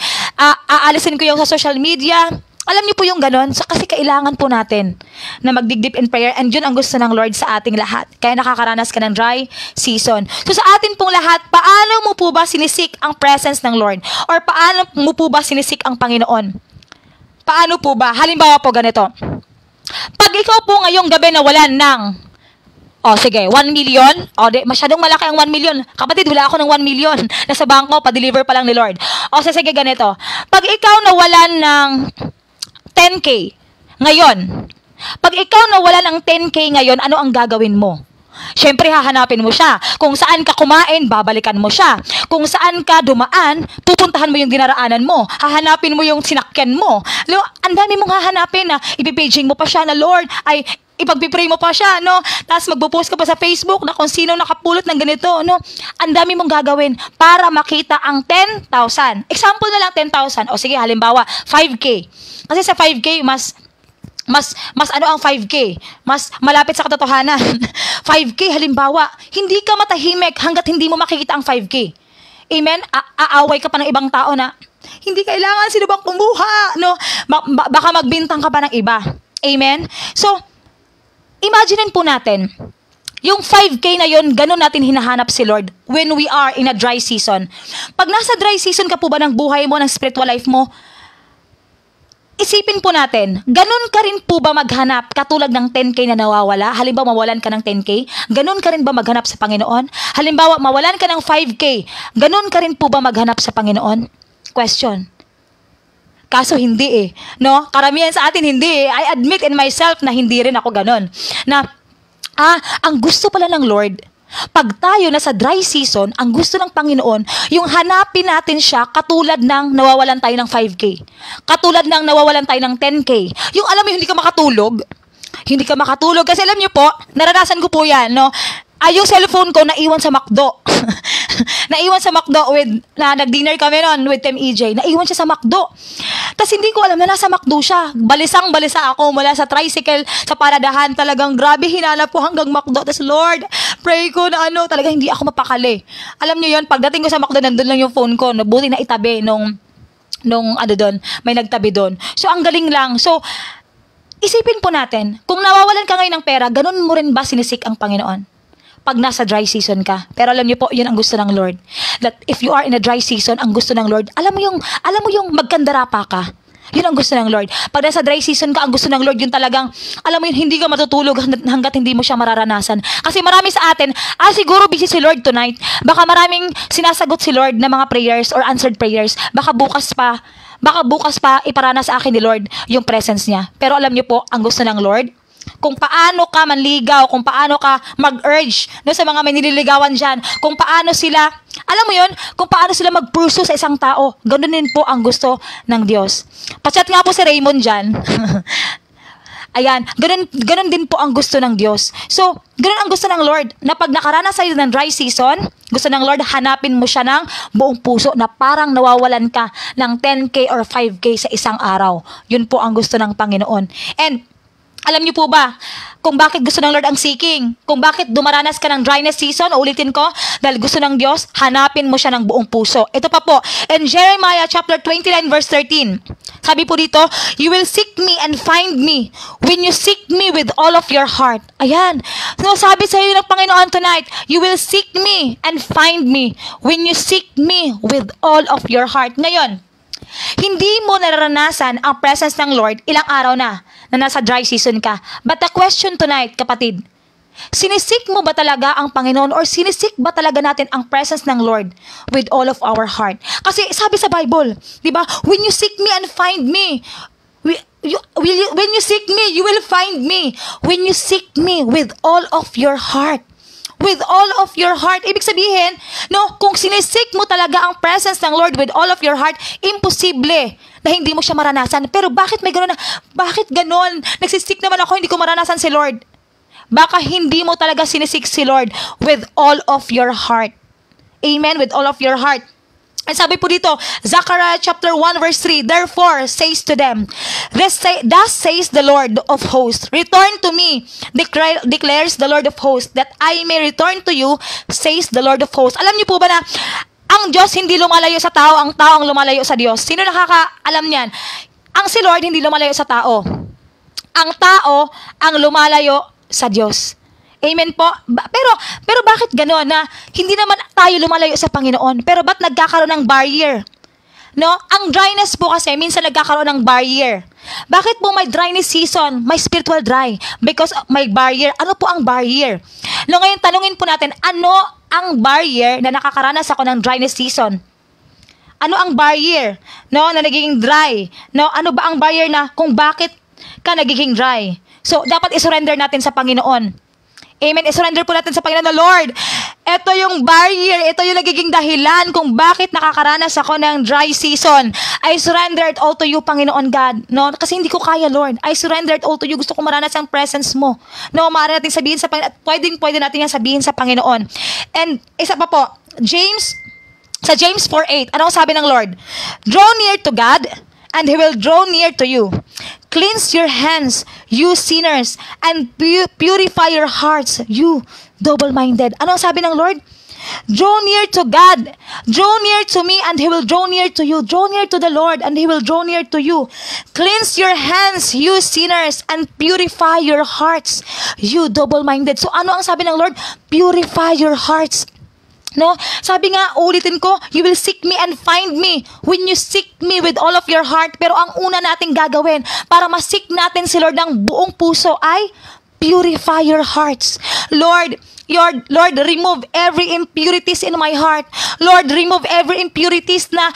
aalisin ko yung sa social media. Alam niyo po yung ganon? So, kasi kailangan po natin na mag-dig deep in prayer. And yun ang gusto ng Lord sa ating lahat. Kaya nakakaranas ka ng dry season. So sa atin pong lahat, paano mo po ba sinisik ang presence ng Lord? Or paano mo po ba sinisik ang Panginoon? Paano po ba? Halimbawa po ganito. Pag ikaw po ngayong gabi nawalan ng, sige, 1 million, masyadong malaki ang 1 million. Kapatid, wala ako ng 1 million. Nasa bangko, pa-deliver pa lang ni Lord. Sige, ganito. Pag ikaw nawalan ng 10K ngayon, pag ikaw nawalan ng 10K ngayon, ano ang gagawin mo? Siyempre, hahanapin mo siya. Kung saan ka kumain, babalikan mo siya. Kung saan ka dumaan, pupuntahan mo yung dinaraanan mo. Hahanapin mo yung sinakyan mo. Ang dami mong hahanapin na ipipaging mo pa siya na Lord, ay ipagpipray mo pa siya, no? Tapos magpo-post ka pa sa Facebook na kung sino nakapulot ng ganito, no? Ang dami mong gagawin para makita ang 10,000. Example na lang, 10,000. Sige, halimbawa, 5K. Kasi sa 5K, mas ano ang 5K? Mas malapit sa katotohanan. 5K, halimbawa, hindi ka matahimik hanggat hindi mo makikita ang 5K. Amen? Aaway ka pa ng ibang tao na, hindi kailangan, sino bang kumuha? No? Baka magbintang ka pa ng iba. Amen? So, imagine po natin, yung 5K na yun, ganun natin hinahanap si Lord when we are in a dry season. Pag nasa dry season ka po ba ng buhay mo, ng spiritual life mo, isipin po natin, ganun ka rin po ba maghanap katulad ng 10K na nawawala? Halimbawa, mawalan ka ng 10K, ganun ka rin ba maghanap sa Panginoon? Halimbawa, mawalan ka ng 5K, ganun ka rin po ba maghanap sa Panginoon? Question. Kaso hindi no? Karamihan sa atin hindi I admit in myself na hindi rin ako ganun. Na, ang gusto pala ng Lord, pag tayo nasa dry season, ang gusto ng Panginoon, yung hanapin natin siya katulad ng nawawalan tayo ng 5K. Katulad ng nawawalan tayo ng 10K. Yung alam mo, hindi ka makatulog. Hindi ka makatulog. Kasi alam niyo po, naranasan ko po yan, no? Yung cellphone ko naiwan sa McDo. Naiwan sa McDo nag-dinner kami noon with Team EJ. Naiwan siya sa McDo. Kasi hindi ko alam na nasa McDo siya. Balisang-balisa ako mula sa tricycle, sa paradahan. Talagang grabe, hinanap ko hanggang McDo. Tapos Lord, pray ko na talagang hindi ako mapakali. Alam niyo yon, pagdating ko sa McDo, nandun lang yung phone ko. Buti na itabi nung doon, may nagtabi doon. So, ang galing lang. So, isipin po natin, kung nawawalan ka ngayon ng pera, ganun mo rin ba sinisik ang Panginoon? pag nasa dry season ka. Pero alam niyo po, yun ang gusto ng Lord. That if you are in a dry season, ang gusto ng Lord, alam mo yung magkandarapa ka. Yun ang gusto ng Lord. Pag nasa dry season ka, ang gusto ng Lord, yun talagang, alam mo yun, hindi ka matutulog hanggat hindi mo siya mararanasan. Kasi marami sa atin, siguro busy si Lord tonight. Baka maraming sinasagot si Lord na mga prayers or answered prayers. Baka bukas pa iparana sa akin ni Lord yung presence niya. Pero alam niyo po, ang gusto ng Lord, kung paano ka manligaw, kung paano ka mag-urge no, sa mga may nililigawan dyan, kung paano sila, alam mo yun, kung paano sila mag-pursue sa isang tao. Ganun din po ang gusto ng Diyos. Pachat nga po si Raymond dyan. Ayan, ganun din po ang gusto ng Diyos. So, ganun ang gusto ng Lord, na pag nakaranas sa'yo ng dry season, gusto ng Lord, hanapin mo siya ng buong puso na parang nawawalan ka ng 10K or 5K sa isang araw. Yun po ang gusto ng Panginoon. And, alam niyo po ba kung bakit gusto ng Lord ang seeking? Kung bakit dumaranas ka ng dryness season? Ulitin ko, dahil gusto ng Diyos, hanapin mo siya ng buong puso. Ito pa po, in Jeremiah chapter 29 verse 13, sabi po dito, you will seek me and find me when you seek me with all of your heart. Ayan. So, sabi sa iyo ng Panginoon tonight, you will seek me and find me when you seek me with all of your heart. Ngayon, hindi mo nararanasan ang presence ng Lord ilang araw na nasa dry season ka. But the question tonight, kapatid, sinisik mo ba talaga ang Panginoon or sinisik ba talaga natin ang presence ng Lord with all of our heart? Kasi sabi sa Bible, di ba? When you seek me and find me, when you seek me, you will find me. When you seek me with all of your heart. With all of your heart. Ibig sabihin, no, kung sinisik mo talaga ang presence ng Lord with all of your heart, imposible na hindi mo siya maranasan. Pero bakit may gano'n na? Bakit gano'n? Nagsisik naman ako, hindi ko maranasan si Lord. Baka hindi mo talaga sinisik si Lord with all of your heart. Amen? With all of your heart. And sabi po dito, Zechariah chapter 1 verse 3, therefore says to them, thus says the Lord of hosts, return to me, declares the Lord of hosts, that I may return to you, says the Lord of hosts. Alam niyo po ba na ang Diyos hindi lumalayo sa tao, ang tao ang lumalayo sa Diyos? Sino nakakaalam niyan? Ang si Lord hindi lumalayo sa tao. Ang tao ang lumalayo sa Diyos. Amen po. Pero bakit gano'n na hindi naman tayo lumalayo sa Panginoon? Pero ba't nagkakaroon ng barrier? No? Ang dryness po kasi, minsan nagkakaroon ng barrier. Bakit po may dryness season? May spiritual dry. Because may barrier. Ano po ang barrier? No, ngayon, tanungin po natin, ano ang barrier na nakakaranas ako ng dryness season? Ano ang barrier? No, na nagiging dry? No, ano ba ang barrier na kung bakit ka nagiging dry? So, dapat isurrender natin sa Panginoon. Amen. I-surrender po natin sa Panginoon na, Lord, ito yung barrier, ito yung nagiging dahilan kung bakit nakakaranas ako ng dry season. I surrender it all to you, Panginoon God. No? Kasi hindi ko kaya, Lord. I surrender it all to you. Gusto ko maranas ang presence mo. No, maaari natin sabihin sa Panginoon. Pwede natin yan sabihin sa Panginoon. And isa pa po, sa James 4:8, ano ang sabi ng Lord? Draw near to God, and He will draw near to you. Cleanse your hands, you sinners, and purify your hearts, you double-minded. Ano ang sabi ng Lord? Draw near to God. Draw near to me, and He will draw near to you. Draw near to the Lord, and He will draw near to you. Cleanse your hands, you sinners, and purify your hearts, you double-minded. So ano ang sabi ng Lord? Purify your hearts. No? Sabi nga, ulitin ko, you will seek me and find me when you seek me with all of your heart. Pero ang una nating gagawin para ma-seek natin si Lord ng buong puso ay purify your hearts. Lord, remove every impurities in my heart. Lord, remove every impurities na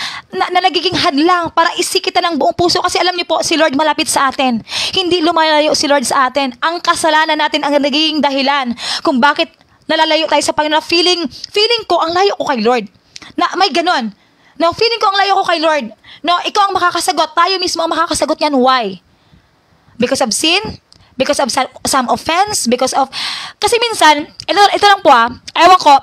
nagiging hadlang para isik kita ng buong puso. Kasi alam niyo po, si Lord malapit sa atin. Hindi lumalayo si Lord sa atin. Ang kasalanan natin ang nagiging dahilan kung bakit nalalayo tayo sa Panginoon. Feeling ko, ang layo ko kay Lord. Na may ganon. No, feeling ko, ang layo ko kay Lord. No, ikaw ang makakasagot. Tayo mismo ang makakasagot yan. Why? Because of sin? Because of some offense? Kasi minsan, ito lang po ewan ko,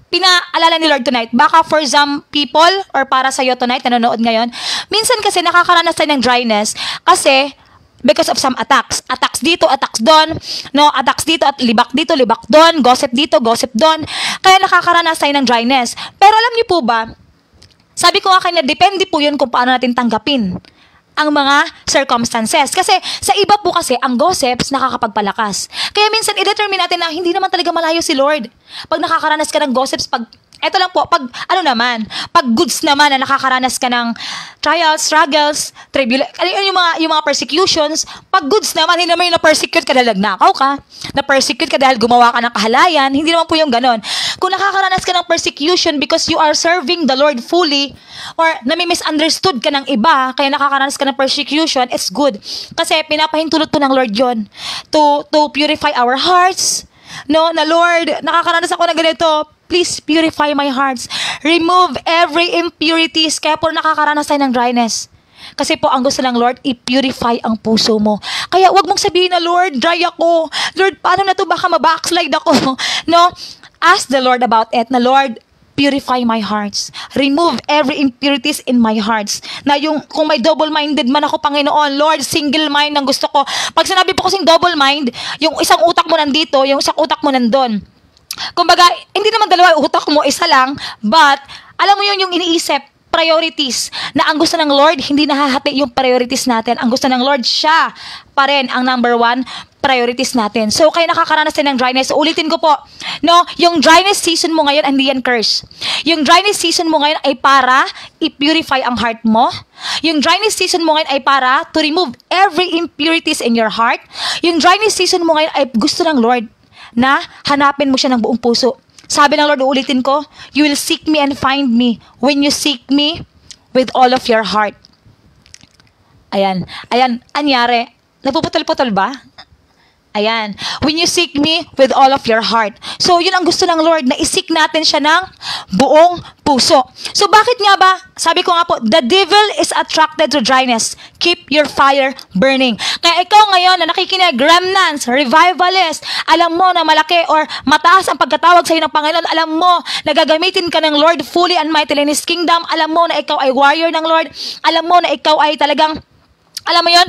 pinaalala ni Lord tonight, baka for some people, or para sa'yo tonight, nanonood ngayon, minsan kasi nakakaranas tayo ng dryness, kasi, because of some attacks. Attacks dito, attacks doon. No, attacks dito at libak doon. Gossip dito, gossip doon. Kaya nakakaranas tayo ng dryness. Pero alam niyo po ba, sabi ko nga kanya, depende po yun kung paano natin tanggapin ang mga circumstances. Kasi sa iba po kasi, ang gossips nakakapagpalakas. Kaya minsan, i-determine natin na hindi naman talaga malayo si Lord. Pag nakakaranas ka ng gossips, eto lang po, pag goods naman na nakakaranas ka ng trials, struggles, yung mga persecutions, pag goods naman, hindi naman yung na-persecute ka dahil nagnakaw ka, na-persecute ka dahil gumawa ka ng kahalayan, hindi naman po yung ganon. Kung nakakaranas ka ng persecution because you are serving the Lord fully, or nami-misunderstood ka ng iba, kaya nakakaranas ka ng persecution, it's good. Kasi pinapahintulot po ng Lord yon to purify our hearts, no, na Lord, nakakaranas ako ng ganito, please purify my hearts. Remove every impurities. Kaya po nakakaranas tayo ng dryness. Kasi po ang gusto ng Lord, i-purify ang puso mo. Kaya wag mong sabihin na, Lord, dry ako. Lord, paano na to? Baka mabackslide ako. No? Ask the Lord about it. Na, Lord, purify my hearts. Remove every impurities in my hearts. Na yung, kung may double-minded man ako, Panginoon, Lord, single mind ang gusto ko. Pag sinabi po kasing double mind, yung isang utak mo nandito, yung isang utak mo nandun. Kumbaga, hindi naman dalawa utak mo, isa lang, but, alam mo yun, yung iniisip, priorities, na ang gusto ng Lord, hindi nahahati yung priorities natin. Ang gusto ng Lord, siya pa rin ang number one priorities natin. So, kaya nakakaranas din ng dryness. So, ulitin ko po, no, yung dryness season mo ngayon, hindi yan curse. Yung dryness season mo ngayon ay para i-purify ang heart mo. Yung dryness season mo ngayon ay para to remove every impurities in your heart. Yung dryness season mo ngayon ay gusto ng Lord na hanapin mo siya ng buong puso. Sabi ng Lord, uulitin ko, you will seek me and find me when you seek me with all of your heart. Ayan, anyari. Napuputol-putol ba? Ayan. When you seek me with all of your heart. So, yun ang gusto ng Lord, na isik natin siya ng buong puso. So, bakit nga ba? Sabi ko nga po, the devil is attracted to dryness. Keep your fire burning. Kaya ikaw ngayon na nakikinig, remnants, revivalist, alam mo na malaki or mataas ang pagkatawag sa iyo ng Panginoon, alam mo na gagamitin ka ng Lord fully and mightily in His kingdom, alam mo na ikaw ay warrior ng Lord, alam mo na ikaw ay talagang alam mo yun,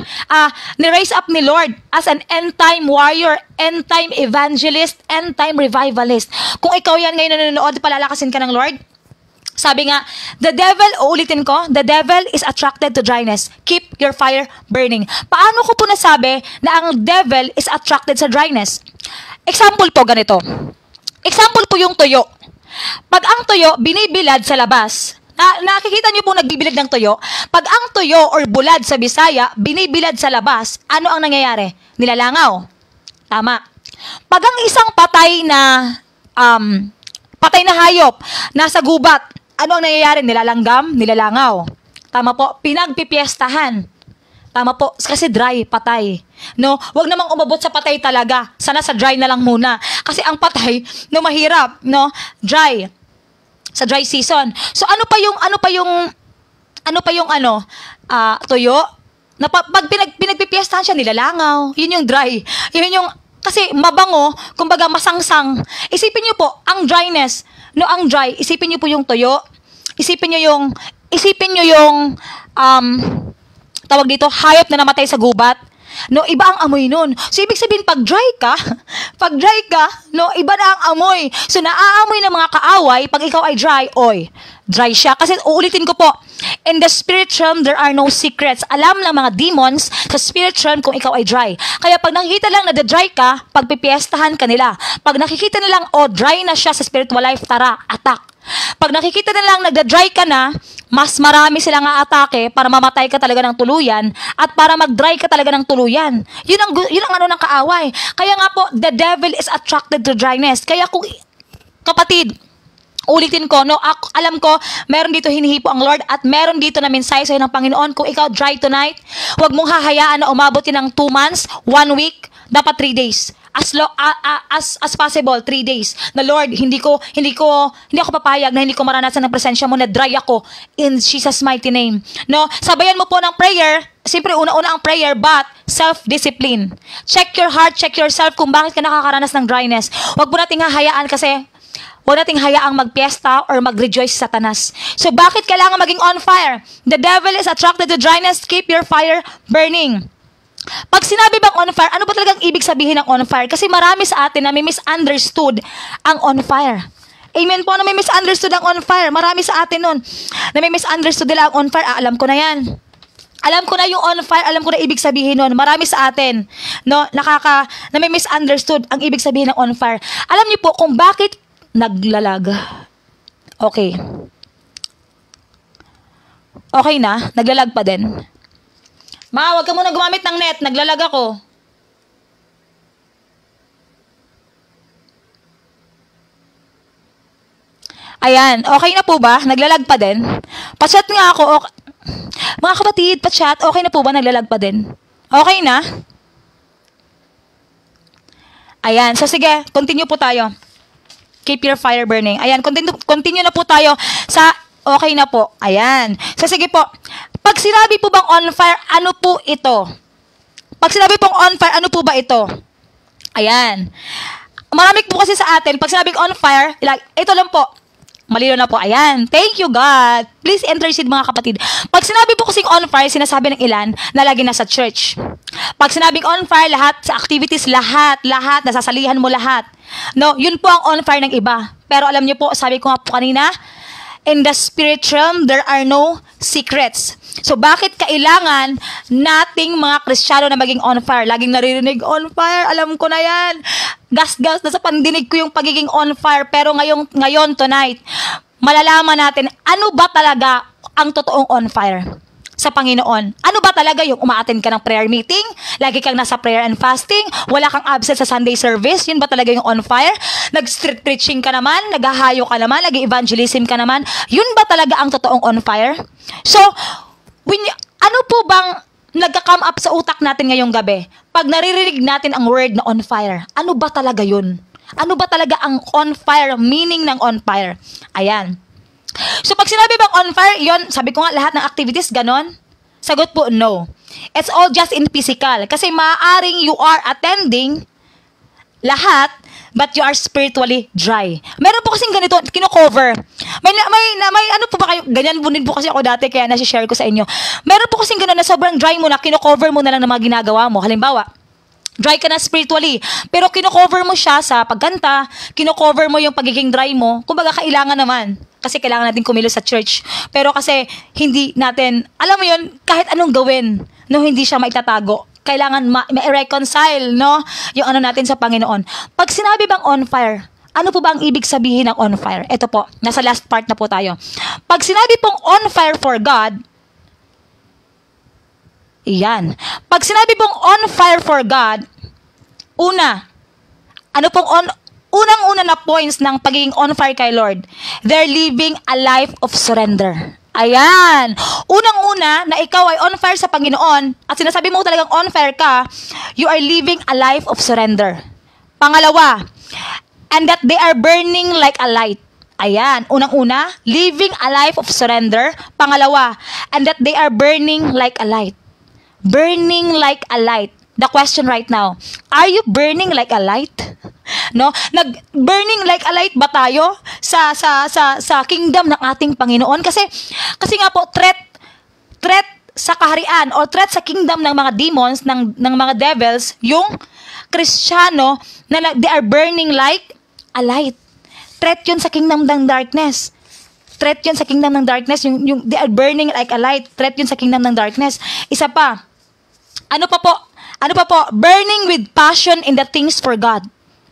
ni-raise up ni Lord as an end-time warrior, end-time evangelist, end-time revivalist. Kung ikaw yan ngayon nanonood, palalakasin ka ng Lord. Sabi nga, the devil, uulitin ko, the devil is attracted to dryness. Keep your fire burning. Paano ko po nasabi na ang devil is attracted sa dryness? Example po, ganito. Example po yung tuyo. Pag ang tuyo, binibilad sa labas, nakikita niyo po nagbibilad ng tuyo. Pag ang tuyo or bulad sa Bisaya, binibilad sa labas, ano ang nangyayari? Nilalangaw. Tama. Pag ang isang patay na hayop, nasa gubat, ano ang nangyayari? Nilalanggam, nilalangaw. Tama po. Pinagpipiestahan. Tama po. Kasi dry, patay. No? Huwag namang umabot sa patay talaga. Sana sa dry na lang muna. Kasi ang patay, no, mahirap. No? Dry. Sa dry season. So ano pa yung tuyo? Na pag pinagpipiestahan siya, nilalangaw. Yun yung dry. Yun yung kasi mabango, kumbaga masangsang. Isipin niyo po ang dryness. No, ang dry, isipin niyo po yung tuyo. Isipin niyo yung tawag dito, hayop na namatay sa gubat. No, iba ang amoy nun. So, ibig sabihin, pag dry ka, no, iba na ang amoy. So, naaamoy ng mga kaaway, pag ikaw ay dry siya. Kasi, uulitin ko po, in the spirit realm, there are no secrets. Alam ng mga demons sa spirit realm kung ikaw ay dry. Kaya, pag nakikita lang na dry ka, pagpipiestahan ka nila. Pag nakikita nilang, dry na siya sa spiritual life, tara, attack. Pag nakikita nilang nagda-dry ka na, mas marami silang aatake para mamatay ka talaga ng tuluyan at para mag-dry ka talaga ng tuluyan. Yun ang ano ng kaaway. Kaya nga po, the devil is attracted to dryness. Kaya kung, kapatid, ulitin ko, no, alam ko, meron dito hinihipo ang Lord at meron dito na mensahe sa'yo ng Panginoon. Kung ikaw dry tonight, huwag mong hahayaan na umabot yun ng 2 months, 1 week, dapat 3 days. As possible, 3 days. Na Lord, hindi ako papayag na hindi ko maranasan ng presensya mo na dry ako in Jesus' mighty name. No? Sabayan mo po ng prayer. Siyempre, una-una ang prayer, but self-discipline. Check your heart, check yourself kung bakit ka nakakaranas ng dryness. Huwag mo nating hahayaan kasi huwag nating hayaang magpiesta or mag-rejoice sa Satanas. So, bakit kailangan maging on fire? The devil is attracted to dryness. Keep your fire burning. Pag sinabi bang on fire, ano ba talagang ibig sabihin ng on fire? Kasi marami sa atin na may misunderstood ang on fire. Amen po, na may misunderstood ang on fire. Marami sa atin nun na may misunderstood nila ang on fire. Alam ko na yan. Alam ko na yung on fire, alam ko na ibig sabihin nun. Marami sa atin, no, na may misunderstood ang ibig sabihin ng on fire. Alam niyo po kung bakit naglalaga. Okay. Okay na? Naglalag pa din. Ma, wag ka muna gumamit ng net. Naglalag ako. Ayan. Okay na po ba? Naglalag pa din? Pa-chat nga ako. Okay. Mga kapatid, pa-chat. Okay na po ba? Naglalag pa din? Okay na? Ayan. So, sige. Continue po tayo. Keep your fire burning. Ayan. Continue na po tayo sa okay na po. Ayan. So, sige po. Pag sinabi po bang on fire, ano po ito? Pag sinabi pong on fire, ano po ba ito? Ayan. Marami po kasi sa atin, pag sinabi on fire, ito lang po. Malino na po. Ayan. Thank you, God. Please intercede, mga kapatid. Pag sinabi po kasing on fire, sinasabi ng ilan na lagi nasa church. Pag sinabing on fire, lahat sa activities, lahat, nasasalihan mo lahat. No, yun po ang on fire ng iba. Pero alam niyo po, sabi ko nga po kanina, in the spirit realm, there are no secrets. So, bakit kailangan nating mga Kristiyano na maging on fire? Laging naririnig, on fire, alam ko na yan. Gas-gas, nasa pandinig ko yung pagiging on fire. Pero ngayon, tonight, malalaman natin, ano ba talaga ang totoong on fire sa Panginoon? Ano ba talaga yung umaattend ka ng prayer meeting? Lagi kang nasa prayer and fasting? Wala kang absent sa Sunday service? Yun ba talaga yung on fire? Nag-street preaching ka naman? Naghahayo ka naman? Nag-evangelism ka naman? Yun ba talaga ang totoong on fire? So, ano po bang nagka-come up sa utak natin ngayong gabi? Pag naririnig natin ang word na on fire, ano ba talaga yun? Ano ba talaga ang on fire? Meaning ng on fire? Ayan. So, pag sinabi bang on fire, yon, sabi ko nga, lahat ng activities, ganon? Sagot po, no. It's all just in physical. Kasi maaaring you are attending lahat, but you are spiritually dry. Meron po kasing ganito, kino-cover. May ano po ba kayo, ganyan po din po kasi ako dati, kaya nasi-share ko sa inyo. Meron po kasing gano'n na sobrang dry mo na, kino-cover mo na lang ng mga ginagawa mo. Halimbawa, dry ka na spiritually, pero kino-cover mo siya sa pagkanta, kino-cover mo yung pagiging dry mo, kumbaga kailangan naman. Kasi kailangan natin kumilos sa church. Pero kasi hindi natin, alam mo yun, kahit anong gawin, no, hindi siya maitatago. Kailangan ma-reconcile, no, yung ano natin sa Panginoon. Pag sinabi bang on fire, ano po ba ang ibig sabihin ng on fire? Ito po, nasa last part na po tayo. Pag sinabi pong on fire for God, iyan. Pag sinabi pong on fire for God, unang-una na points ng pagiging on fire kay Lord, they're living a life of surrender. Ayan. Unang-una na ikaw ay on fire sa Panginoon at sinasabi mo talagang on fire ka, you are living a life of surrender. Pangalawa, and that they are burning like a light. Ayan. Unang-una, living a life of surrender. Pangalawa, and that they are burning like a light. Burning like a light. The question right now, are you burning like a light? No? Burning like a light ba tayo sa kingdom ng ating Panginoon? Kasi nga po threat sa kaharian or threat sa kingdom ng mga demons, ng mga devils, yung Kristiyano na they are burning like a light. Threat yun sa kingdom ng darkness. Threat yun sa kingdom ng darkness. Yung they are burning like a light. Threat yun sa kingdom ng darkness. Isa pa. Ano pa po? Burning with passion in the things for God.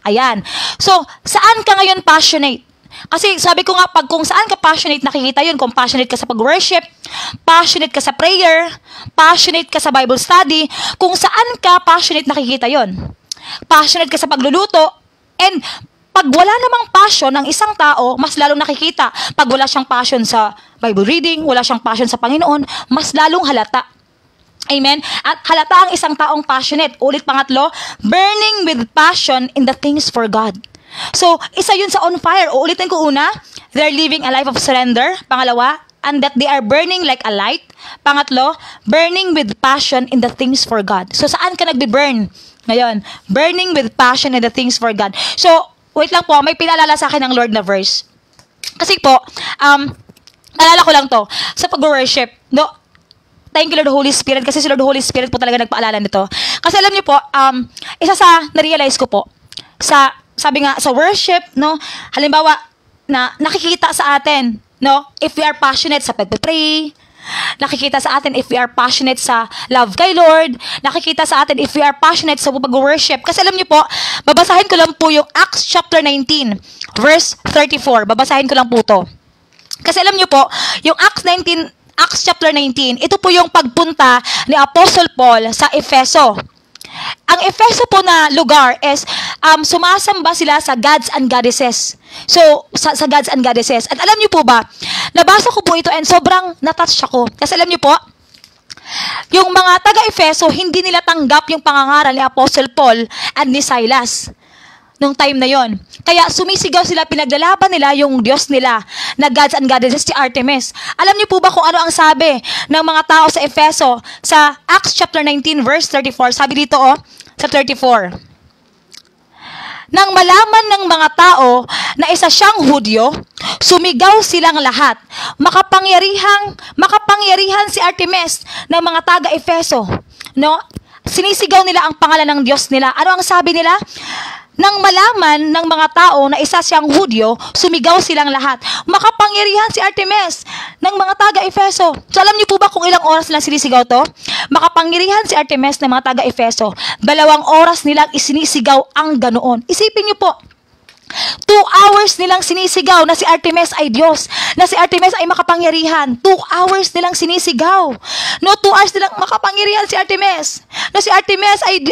Ayan. So, saan ka ngayon passionate? Kasi sabi ko nga, kung saan ka passionate, nakikita yun. Kung passionate ka sa pag-worship, passionate ka sa prayer, passionate ka sa Bible study, kung saan ka passionate, nakikita yun. Passionate ka sa pagluluto, and pag wala namang passion ng isang tao, mas lalong nakikita. Pag wala siyang passion sa Bible reading, wala siyang passion sa Panginoon, mas lalong halata. Amen? At halata ang isang taong passionate. Ulit pangatlo, burning with passion in the things for God. So, isa yun sa on fire. Uulitin ko una, they're living a life of surrender. Pangalawa, and that they are burning like a light. Pangatlo, burning with passion in the things for God. So, saan ka nagbe-burn? Ngayon, burning with passion in the things for God. So, wait lang po, may pinalala sa akin ng Lord na verse. Kasi po, naalala ko lang to, sa pag-worship, no, thank you Lord Holy Spirit, kasi si Lord Holy Spirit po talaga nagpaalala nito. Kasi alam niyo po, isa sa na-realize ko po, sabi nga, sa worship, no, halimbawa, na nakikita sa atin, no, if we are passionate sa pag-pray, Nakikita sa atin if we are passionate sa love kay Lord. Nakikita sa atin if we are passionate sa pag-worship. Kasi alam niyo po, babasahin ko lang po yung Acts chapter 19, verse 34. Babasahin ko lang po to. Kasi alam niyo po, yung Acts chapter 19, ito po yung pagpunta ni Apostle Paul sa Efeso. Ang Efeso po na lugar is sumasamba sila sa gods and goddesses. So, sa gods and goddesses. At alam niyo po ba, nabasa ko po ito and sobrang natouch ako. Kasi alam niyo po, yung mga taga-Efeso, hindi nila tanggap yung pangangaral ni Apostle Paul and ni Silas nung time na yon. Kaya sumisigaw sila, pinaglalaban nila yung Diyos nila na gods and goddesses, si Artemis. Alam niyo po ba kung ano ang sabi ng mga tao sa Efeso sa Acts chapter 19 verse 34? Sabi dito sa 34. Nang malaman ng mga tao na isa siyang Hudyo, sumigaw silang lahat. Makapangyarihan si Artemis ng mga taga-Efeso. No? Sinisigaw nila ang pangalan ng Diyos nila. Ano ang sabi nila? Nang malaman ng mga tao na isa siyang Hudyo, sumigaw silang lahat. Makapangyarihan si Artemis ng mga taga-Efeso. So alam niyo po ba kung ilang oras nilang sinisigaw to? Makapangyarihan si Artemis ng mga taga-Efeso. 2 oras nilang isinisigaw ang ganoon. Isipin niyo po, 2 hours nilang sinisigaw na si Artemis ay Diyos, na si Artemis ay makapangyarihan. 2 hours nilang sinisigaw. No, 2 hours nilang makapangyarihan si Artemis. Na si Artemis ay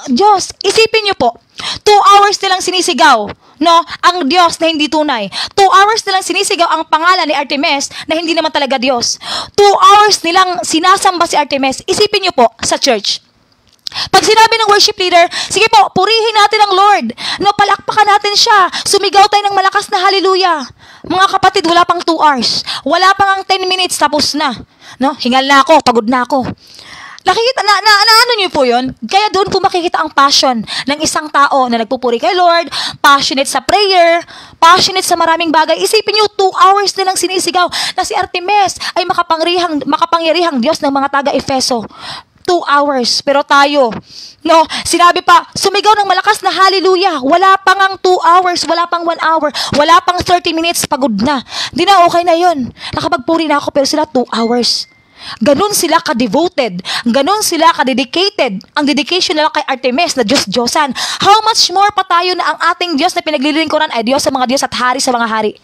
Diyos. Isipin niyo po, 2 hours nilang sinisigaw, no, ang Diyos na hindi tunay. 2 hours nilang sinisigaw ang pangalan ni Artemis na hindi naman talaga Diyos. 2 hours nilang sinasamba si Artemis. Isipin niyo po sa church. Pag sinabi ng worship leader, sige po, purihin natin ang Lord. No, palakpakan natin siya. Sumigaw tayo ng malakas na hallelujah. Mga kapatid, wala pang 2 hours. Wala pang 10 minutes, tapos na. No, hingal na ako, pagod na ako. Nakikita, ano niyo po yun? Kaya doon po makikita ang passion ng isang tao na nagpupuri kay Lord, passionate sa prayer, passionate sa maraming bagay. Isipin niyo, 2 hours nilang sinisigaw na si Artemis ay makapangyarihang Diyos ng mga taga-Efeso. 2 hours. Pero tayo, no, sinabi pa, sumigaw ng malakas na hallelujah. Wala pang 2 hours, wala pang 1 hour, wala pang 30 minutes, pagod na. Di na, okay na yun. Nakapagpuri na ako, pero sila 2 hours. Ganon sila ka-devoted. Ganon sila ka-dedicated. Ang dedication nila kay Artemis na Diyos-Diyosan. How much more pa tayo na ang ating Diyos na pinaglilingkuran ay Diyos sa mga Diyos at Hari sa mga Hari.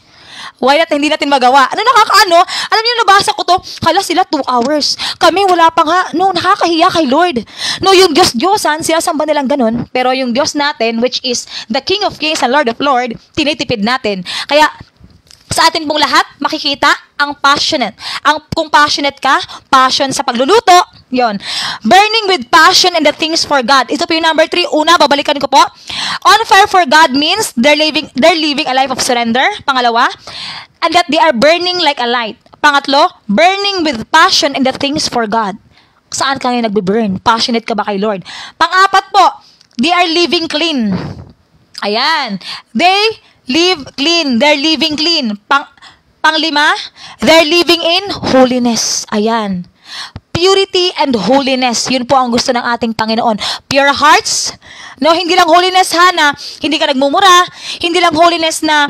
Why not hindi natin magawa? Ano nakakaano? Alam niyo, nabasa ko to, hala sila 2 hours. Kami wala pa nga. No, nakakahiya kay Lord. No, yung Diyos-Diyosan, sinasamba nilang ganun. Pero yung Diyos natin, which is the King of Kings and Lord of Lords, tinitipid natin. Kaya, sa atin pong lahat, makikita ang passionate. Kung passionate ka, passion sa pagluluto, yon. Burning with passion in the things for God. Ito po yung number 3. Una, babalikan ko po. On fire for God means they're living a life of surrender. Pangalawa, and that they are burning like a light. Pangatlo, burning with passion in the things for God. Saan ka ngayon nagbe-burn? Passionate ka ba kay Lord? Pang-apat po, they are living clean. Ayan. They live clean. They're living clean. Panglima, they're living in holiness. Ayan. Purity and holiness. Yun po ang gusto ng ating Panginoon. Pure hearts. No, hindi lang holiness na hindi ka nagmumura. Hindi lang holiness na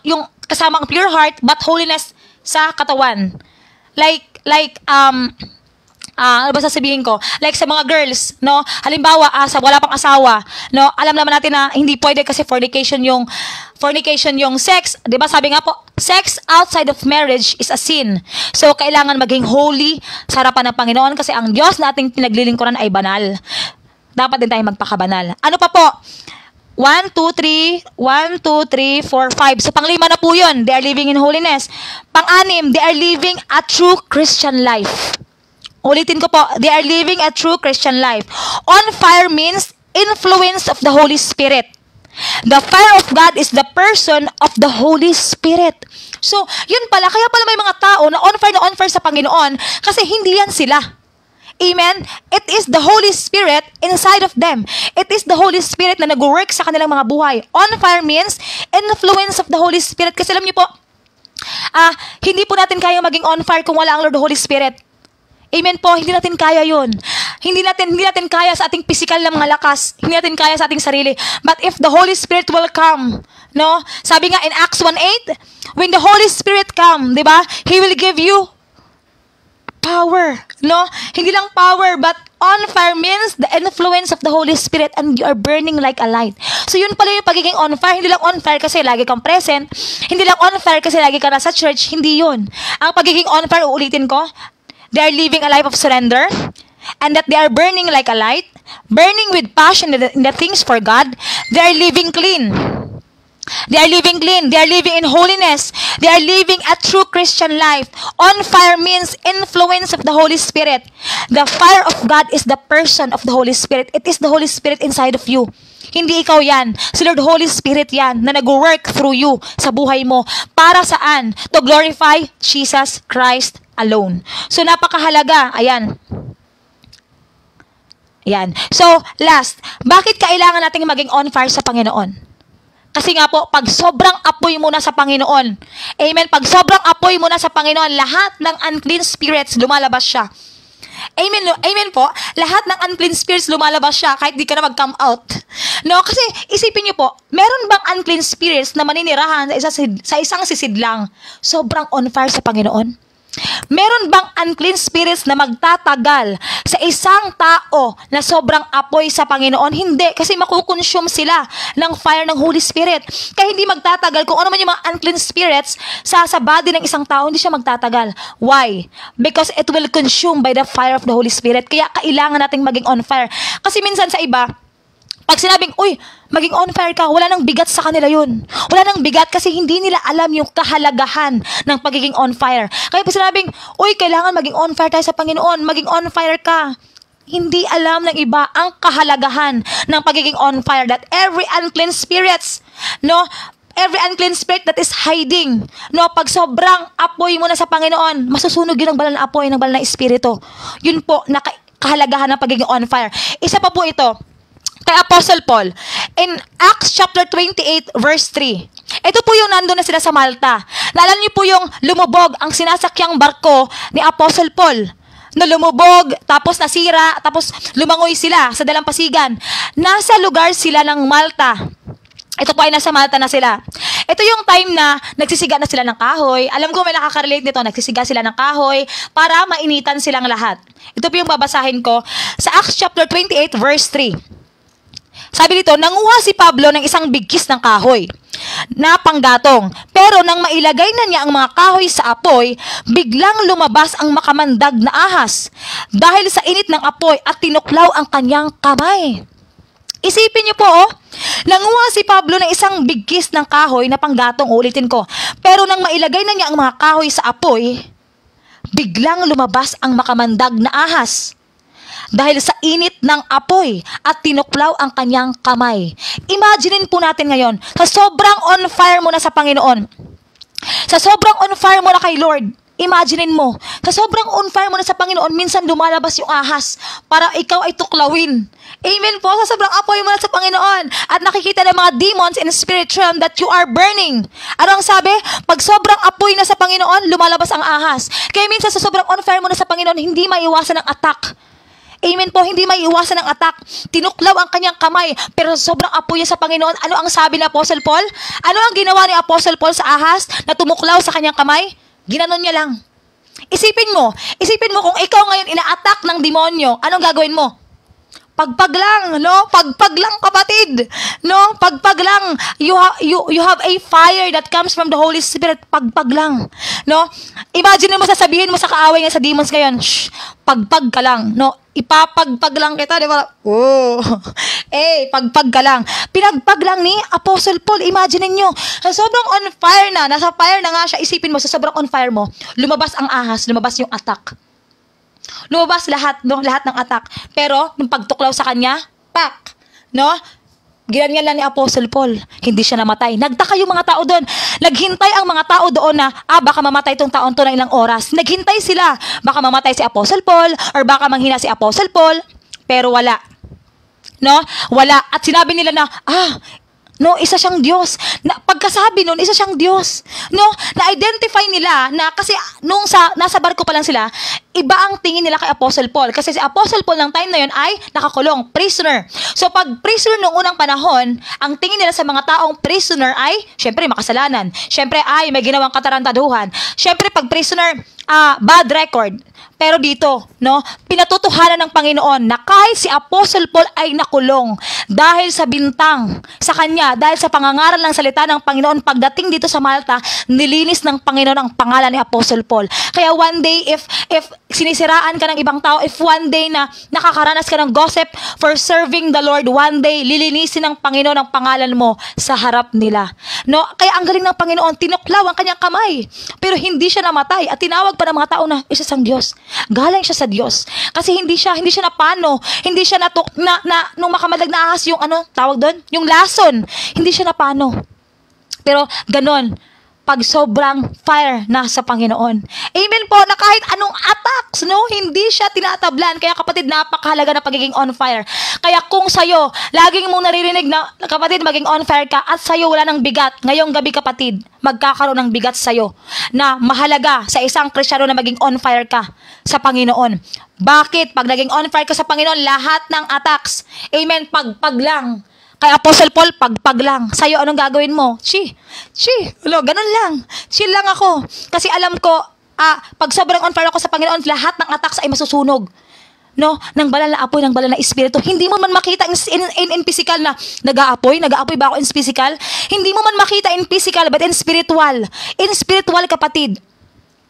yung kasama ang pure heart, but holiness sa katawan. Ano ba sasabihin ko? Like sa mga girls, no? Halimbawa, sa wala pang asawa, no? Alam naman natin na hindi pwede kasi fornication yung sex. 'Di ba? Sabi nga po, sex outside of marriage is a sin. So, kailangan maging holy sa harapan ng Panginoon kasi ang Diyos na ating pinaglilingkuran ay banal. Dapat din tayo magpakabanal. Ano pa po? 1, 2, 3, 4, 5. So, panglima na po yun. They are living in holiness. Pang-anim, they are living a true Christian life. Ulitin ko po, they are living a true Christian life. On fire means influence of the Holy Spirit. The fire of God is the person of the Holy Spirit. So, yun pala. Kaya pala may mga tao na on fire sa Panginoon kasi hindi yan sila. Amen? It is the Holy Spirit inside of them. It is the Holy Spirit na nag-work sa kanilang mga buhay. On fire means influence of the Holy Spirit. Kasi alam niyo po, hindi po natin kaya maging on fire kung wala ang Lord Holy Spirit. Amen po, hindi natin kaya yun. Hindi natin kaya sa ating physical na mga lakas. Hindi natin kaya sa ating sarili. But if the Holy Spirit will come, no? Sabi nga in Acts 1:8, when the Holy Spirit come, di ba? He will give you power, no? Hindi lang power, but on fire means the influence of the Holy Spirit and you are burning like a light. So yun pala yung pagiging on fire. Hindi lang on fire kasi lagi kang present. Hindi lang on fire kasi lagi ka nasa church. Hindi yun. Ang pagiging on fire, uulitin ko, they are living a life of surrender and that they are burning like a light, burning with passion in the things for God. They are living clean. They are living clean. They are living in holiness. They are living a true Christian life. On fire means influence of the Holy Spirit. The fire of God is the person of the Holy Spirit. It is the Holy Spirit inside of you. Hindi ikaw yan. Si Lord Holy Spirit yan na nag-work through you sa buhay mo. Para saan? To glorify Jesus Christ alone. So napakahalaga. Ayan. Ayan. So, last. Bakit kailangan nating maging on fire sa Panginoon? Kasi nga po, pag sobrang apoy mo na sa Panginoon, amen, pag sobrang apoy mo na sa Panginoon, lahat ng unclean spirits lumalabas siya. Amen, amen po, lahat ng unclean spirits lumalabas siya kahit di ka na mag-come out. No, kasi isipin niyo po, meron bang unclean spirits na maninirahan sa isang sisid lang? Sobrang on fire sa Panginoon. Meron bang unclean spirits na magtatagal sa isang tao na sobrang apoy sa Panginoon? Hindi, kasi makukonsume sila ng fire ng Holy Spirit. Kaya hindi magtatagal. Kung ano man yung mga unclean spirits sa body ng isang tao, hindi siya magtatagal. Why? Because it will consume by the fire of the Holy Spirit. Kaya kailangan nating maging on fire. Kasi minsan sa iba, pag sinabing, uy, maging on fire ka, wala nang bigat sa kanila yun. Wala nang bigat kasi hindi nila alam yung kahalagahan ng pagiging on fire. Kaya pag sinabing, uy, kailangan maging on fire tayo sa Panginoon, maging on fire ka. Hindi alam ng iba ang kahalagahan ng pagiging on fire, that every unclean spirits, no, every unclean spirit that is hiding, no, pag sobrang apoy mo na sa Panginoon, masusunog yun ang banal na apoy ng banal na espiritu. Yun po, kahalagahan ng pagiging on fire. Isa pa po ito, kay Apostle Paul, in Acts chapter 28 verse 3. Ito po yung nandun na sila sa Malta. Naalala niyo po yung lumubog ang sinasakyang barko ni Apostle Paul. Na lumubog, tapos nasira, tapos lumangoy sila sa dalampasigan. Nasa lugar sila ng Malta. Ito po ay nasa Malta na sila. Ito yung time na nagsisiga na sila ng kahoy. Alam ko may nakaka-relate nito, nagsisiga sila ng kahoy para mainitan silang lahat. Ito po yung babasahin ko sa Acts chapter 28 verse 3. Sabi dito, nanguha si Pablo ng isang bigkis ng kahoy na panggatong. Pero nang mailagay na niya ang mga kahoy sa apoy, biglang lumabas ang makamandag na ahas dahil sa init ng apoy at tinuklaw ang kanyang kamay. Isipin niyo po, nanguha si Pablo ng isang bigkis ng kahoy na panggatong, ulitin ko. Pero nang mailagay na niya ang mga kahoy sa apoy, biglang lumabas ang makamandag na ahas dahil sa init ng apoy at tinuklaw ang kanyang kamay. Imaginein po natin ngayon, sa sobrang on fire mo na sa Panginoon, sa sobrang on fire mo na kay Lord, imaginein mo, sa sobrang on fire mo na sa Panginoon, minsan lumalabas yung ahas para ikaw ay tuklawin. Amen po, sa sobrang apoy mo na sa Panginoon at nakikita ng mga demons in spirit realm that you are burning. Ano ang sabi? Pag sobrang apoy na sa Panginoon, lumalabas ang ahas. Kaya minsan sa sobrang on fire mo na sa Panginoon, hindi maiiwasan ang attack. Amen po, hindi may iwasan ng attack. Tinuklaw ang kanyang kamay, pero sobrang apoy niya sa Panginoon. Ano ang sabi ni Apostle Paul? Ano ang ginawa ni Apostle Paul sa ahas na tumuklaw sa kanyang kamay? Ginanon niya lang. Isipin mo kung ikaw ngayon ina-attack ng demonyo, anong gagawin mo? Pagpag lang, no? Pagpag lang, kapatid. No? Pagpag lang. You have a fire that comes from the Holy Spirit. Pagpag lang. No? Imagine mo, sasabihin mo sa kaaway nga sa demons ngayon, shh, pagpag ka lang. No? Ipapagpag lang kita, di ba? Oh. Pagpag ka lang. Pinagpag lang ni Apostle Paul. Imagine niyo, sa sobrang on fire na, nasa fire na nga siya, isipin mo, sa sobrang on fire mo, lumabas ang ahas, lumabas yung attack. Lumabas lahat, no? Lahat ng attack. Pero, nung pagtuklaw sa kanya, pak! No? Ginanyan lang ni Apostle Paul. Hindi siya namatay. Nagtaka yung mga tao doon. Naghintay ang mga tao doon na, baka mamatay itong taon to ng ilang oras. Naghintay sila. Baka mamatay si Apostle Paul, or baka manghina si Apostle Paul. Pero wala. No? Wala. At sinabi nila na, no, isa siyang Diyos. Pagkasabi nun, isa siyang Diyos. No, na-identify nila na kasi nung nasa barko pa lang sila, iba ang tingin nila kay Apostle Paul. Kasi si Apostle Paul ng time na yun ay nakakulong, prisoner. So pag prisoner nung unang panahon, ang tingin nila sa mga taong prisoner ay, syempre makasalanan. Syempre ay may ginawang katarantaduhan. Syempre pag prisoner, bad record. Pero dito, no, pinatutuhanan ng Panginoon na kahit si Apostle Paul ay nakulong dahil sa bintang sa kanya, dahil sa pangangaral ng salita ng Panginoon, pagdating dito sa Malta, nilinis ng Panginoon ang pangalan ni Apostle Paul. Kaya one day, if sinisiraan ka ng ibang tao, if one day na nakakaranas ka ng gossip for serving the Lord, one day, lilinisin ng Panginoon ang pangalan mo sa harap nila. No? Kaya ang galing ng Panginoon, tinuklaw ang kanyang kamay, pero hindi siya namatay at tinawag pa ng mga tao na isa sang Diyos. Galing siya sa Diyos. Kasi hindi siya napano, hindi siya nung makamadag na ahas yung tawag doon? Yung lason. Hindi siya napano. Pero ganon, pag sobrang fire na sa Panginoon. Amen po, na kahit anong attacks, no, hindi siya tinatablan. Kaya kapatid, napakahalaga na pagiging on fire. Kaya kung sa'yo, laging mong naririnig na, kapatid, maging on fire ka, at sa'yo wala ng bigat, ngayong gabi kapatid, magkakaroon ng bigat sa'yo, na mahalaga sa isang Kristiyano na maging on fire ka sa Panginoon. Bakit? Pag naging on fire ka sa Panginoon, lahat ng attacks, amen, pagpag lang. Kay Apostle Paul, pagpag lang. Sa'yo, anong gagawin mo? Ganun lang. Chill lang ako. Kasi alam ko, pag sobrang on fire ako sa Panginoon, lahat ng attacks ay masusunog. No? Nang banal na apoy, ng banal na espiritu. Hindi mo man makita in physical na nag-aapoy ba ako in physical? Hindi mo man makita in physical, but in spiritual. In spiritual, kapatid.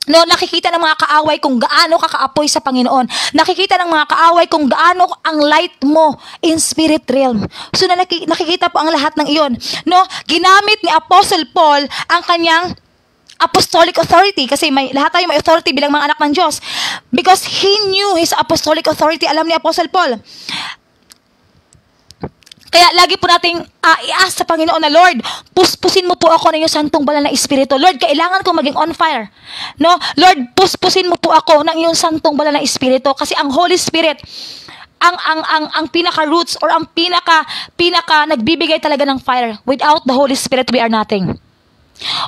No, nakikita ng mga kaaway kung gaano ka kaapoy sa Panginoon. Nakikita ng mga kaaway kung gaano ang light mo in spirit realm. So, nakikita po ang lahat ng iyon. No, ginamit ni Apostle Paul ang kanyang apostolic authority. Kasi lahat tayo may authority bilang mga anak ng Diyos. Because he knew his apostolic authority. Alam ni Apostle Paul. Kaya lagi po nating i-ask sa Panginoon na, Lord, puspusin mo po ako ng iyong santong banal na espiritu. Lord, kailangan ko maging on fire. No? Lord, puspusin mo po ako ng iyong santong banal na espiritu. Kasi ang Holy Spirit, ang pinaka-roots or ang pinaka nagbibigay talaga ng fire. Without the Holy Spirit, we are nothing.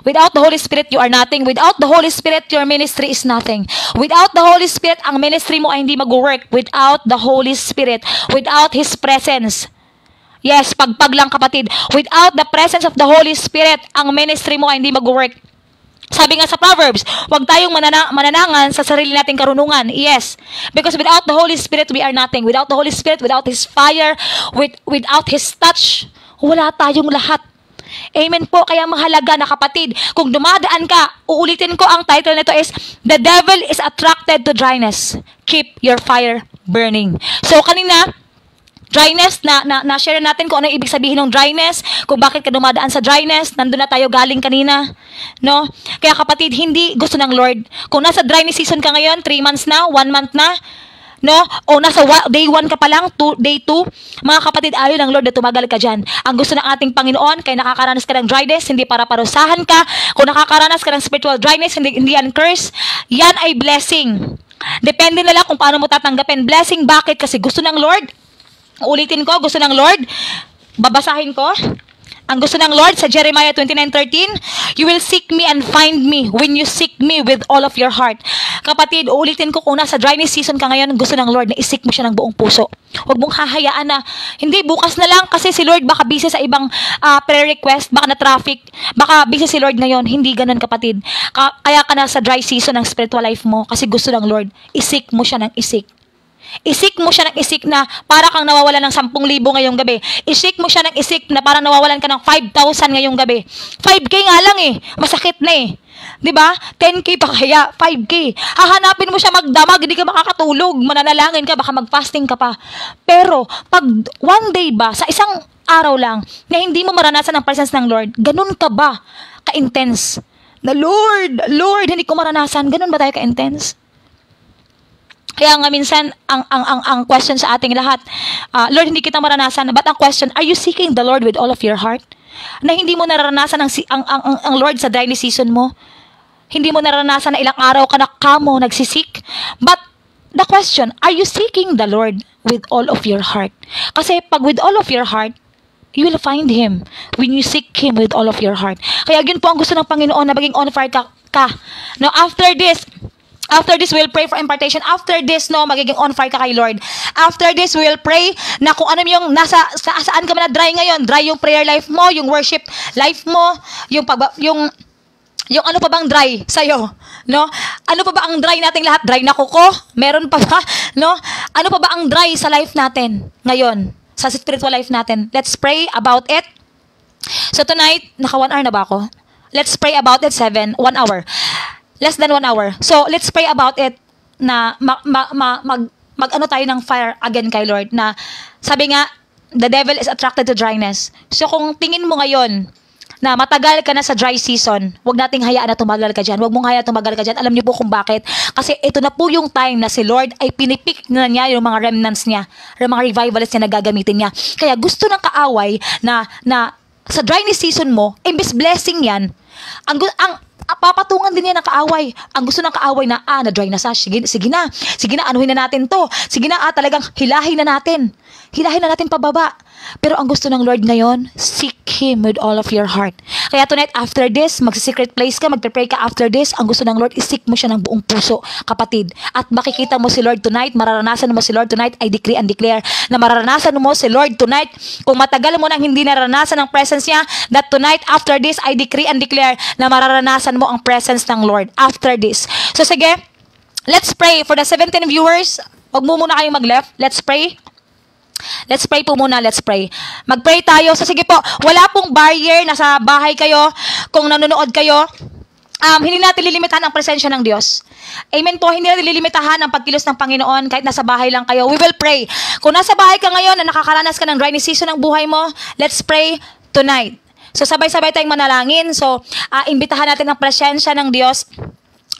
Without the Holy Spirit, you are nothing. Without the Holy Spirit, your ministry is nothing. Without the Holy Spirit, ang ministry mo ay hindi mag-work. Without the Holy Spirit, without His presence. Yes, pagpag lang kapatid. Without the presence of the Holy Spirit, ang ministry mo ay hindi mag-work. Sabi nga sa Proverbs, huwag tayong mananangan sa sarili nating karunungan. Yes. Because without the Holy Spirit, we are nothing. Without the Holy Spirit, without His fire, without His touch, wala tayong lahat. Amen po. Kaya mahalaga na kapatid, kung dumadaan ka, uulitin ko ang title nito is, The Devil is Attracted to Dryness. Keep your fire burning. So kanina, dryness, na-share natin kung ano ibig sabihin ng dryness, kung bakit ka dumadaan sa dryness, nandun na tayo galing kanina, no? Kaya kapatid, hindi gusto ng Lord. Kung nasa dryness season ka ngayon, 3 months na, 1 month na, no? O nasa day 1 ka pa lang, day 2, mga kapatid, ayaw ng Lord na tumagal ka dyan. Ang gusto ng ating Panginoon, kaya nakakaranas ka ng dryness, hindi para parusahan ka. Kung nakakaranas ka ng spiritual dryness, hindi yan curse, yan ay blessing. Depende na lang kung paano mo tatanggapin. Blessing, bakit? Kasi gusto ng Lord. Ulitin ko, gusto ng Lord. Babasahin ko. Ang gusto ng Lord sa Jeremiah 29:13, You will seek me and find me when you seek me with all of your heart. Kapatid, uulitin ko, kung nasa dryness season ka ngayon, gusto ng Lord na isik mo siya ng buong puso. Huwag mong hahayaan na, hindi, bukas na lang kasi si Lord baka busy sa ibang prayer request, baka na traffic, baka busy si Lord ngayon. Hindi ganun, kapatid. Kaya ka na sa dry season ng spiritual life mo kasi gusto ng Lord, isik mo siya ng isik. Isik mo siya ng isik na para kang nawawalan ng 10,000 ngayong gabi. Isik mo siya ng isik na parang nawawalan ka ng 5,000 ngayong gabi. 5K nga lang eh. Masakit na eh. 'Di ba? 10K pa kaya 5K. Hahanapin mo siya magdamag, hindi ka makakatulog, mananalangin ka, baka mag-fasting ka pa. Pero pag one day ba, sa isang araw lang na hindi mo maranasan ang presence ng Lord, ganun ka ba ka-intense? Na Lord, hindi ko maranasan. Ganun ba tayo ka-intense? Kaya nga minsan, ang question sa ating lahat, Lord, hindi kita maranasan. But ang question, are you seeking the Lord with all of your heart? Na hindi mo naranasan ang Lord sa dryness season mo. Hindi mo naranasan na ilang araw ka na kamo nagsisik. But the question, are you seeking the Lord with all of your heart? Kasi pag with all of your heart, you will find Him when you seek Him with all of your heart. Kaya yun po ang gusto ng Panginoon na maging on fire ka. No, After this, we'll pray for impartation. After this, no, magiging on fire ka kay Lord. After this, we'll pray na kung ano yung saan ka man na dry ngayon. Dry yung prayer life mo, yung worship life mo, yung Yung ano pa bang dry sa'yo? No? Ano pa ba ang dry nating lahat? Dry na kuko? Meron pa ba? No? Ano pa ba ang dry sa life natin ngayon? Sa spiritual life natin? Let's pray about it. So tonight, naka 1 hour na ba ako? Let's pray about it 1 hour. Less than 1 hour. So let's pray about it na mag-ano tayo ng fire again kay Lord na sabi nga, the devil is attracted to dryness. So kung tingin mo ngayon na matagal ka na sa dry season, huwag nating hayaan na tumagal ka dyan. Huwag mong hayaan tumagal ka dyan. Alam niyo po kung bakit? Kasi ito na po yung time na si Lord ay pinipik na niya yung mga remnants niya, yung mga revivalists niya na gagamitin niya. Kaya gusto ng kaaway na sa dryness season mo, imbes blessing yan, ang papatungan din niya ng kaaway. Ang gusto ng kaaway na, na-dry na sa, sige na, anuhin na natin to. Sige na, talagang hilahin na natin. Hilahin na natin pababa. Pero ang gusto ng Lord ngayon, seek Him with all of your heart. Kaya tonight, after this, magsi-secret place ka, magpe-pray ka after this, ang gusto ng Lord, isik mo siya ng buong puso, kapatid. At makikita mo si Lord tonight, mararanasan mo si Lord tonight, I decree and declare na mararanasan mo si Lord tonight. Kung matagal mo nang hindi naranasan ang presence niya, that tonight, after this, I decree and declare na mararanasan mo ang presence ng Lord after this. So sige, let's pray for the 17 viewers. Huwag mo muna kayong mag-left. Let's pray. Let's pray po muna, let's pray. Mag-pray tayo. So sige po, wala pong barrier, nasa bahay kayo, kung nanonood kayo, hindi natin lilimitahan ang presensya ng Diyos. Amen po, hindi natin lilimitahan ang pagkilos ng Panginoon kahit nasa bahay lang kayo. We will pray. Kung nasa bahay ka ngayon na nakakaranas ka ng dryness season ng buhay mo, let's pray tonight. So sabay-sabay tayong manalangin. So imbitahan natin ang presensya ng Diyos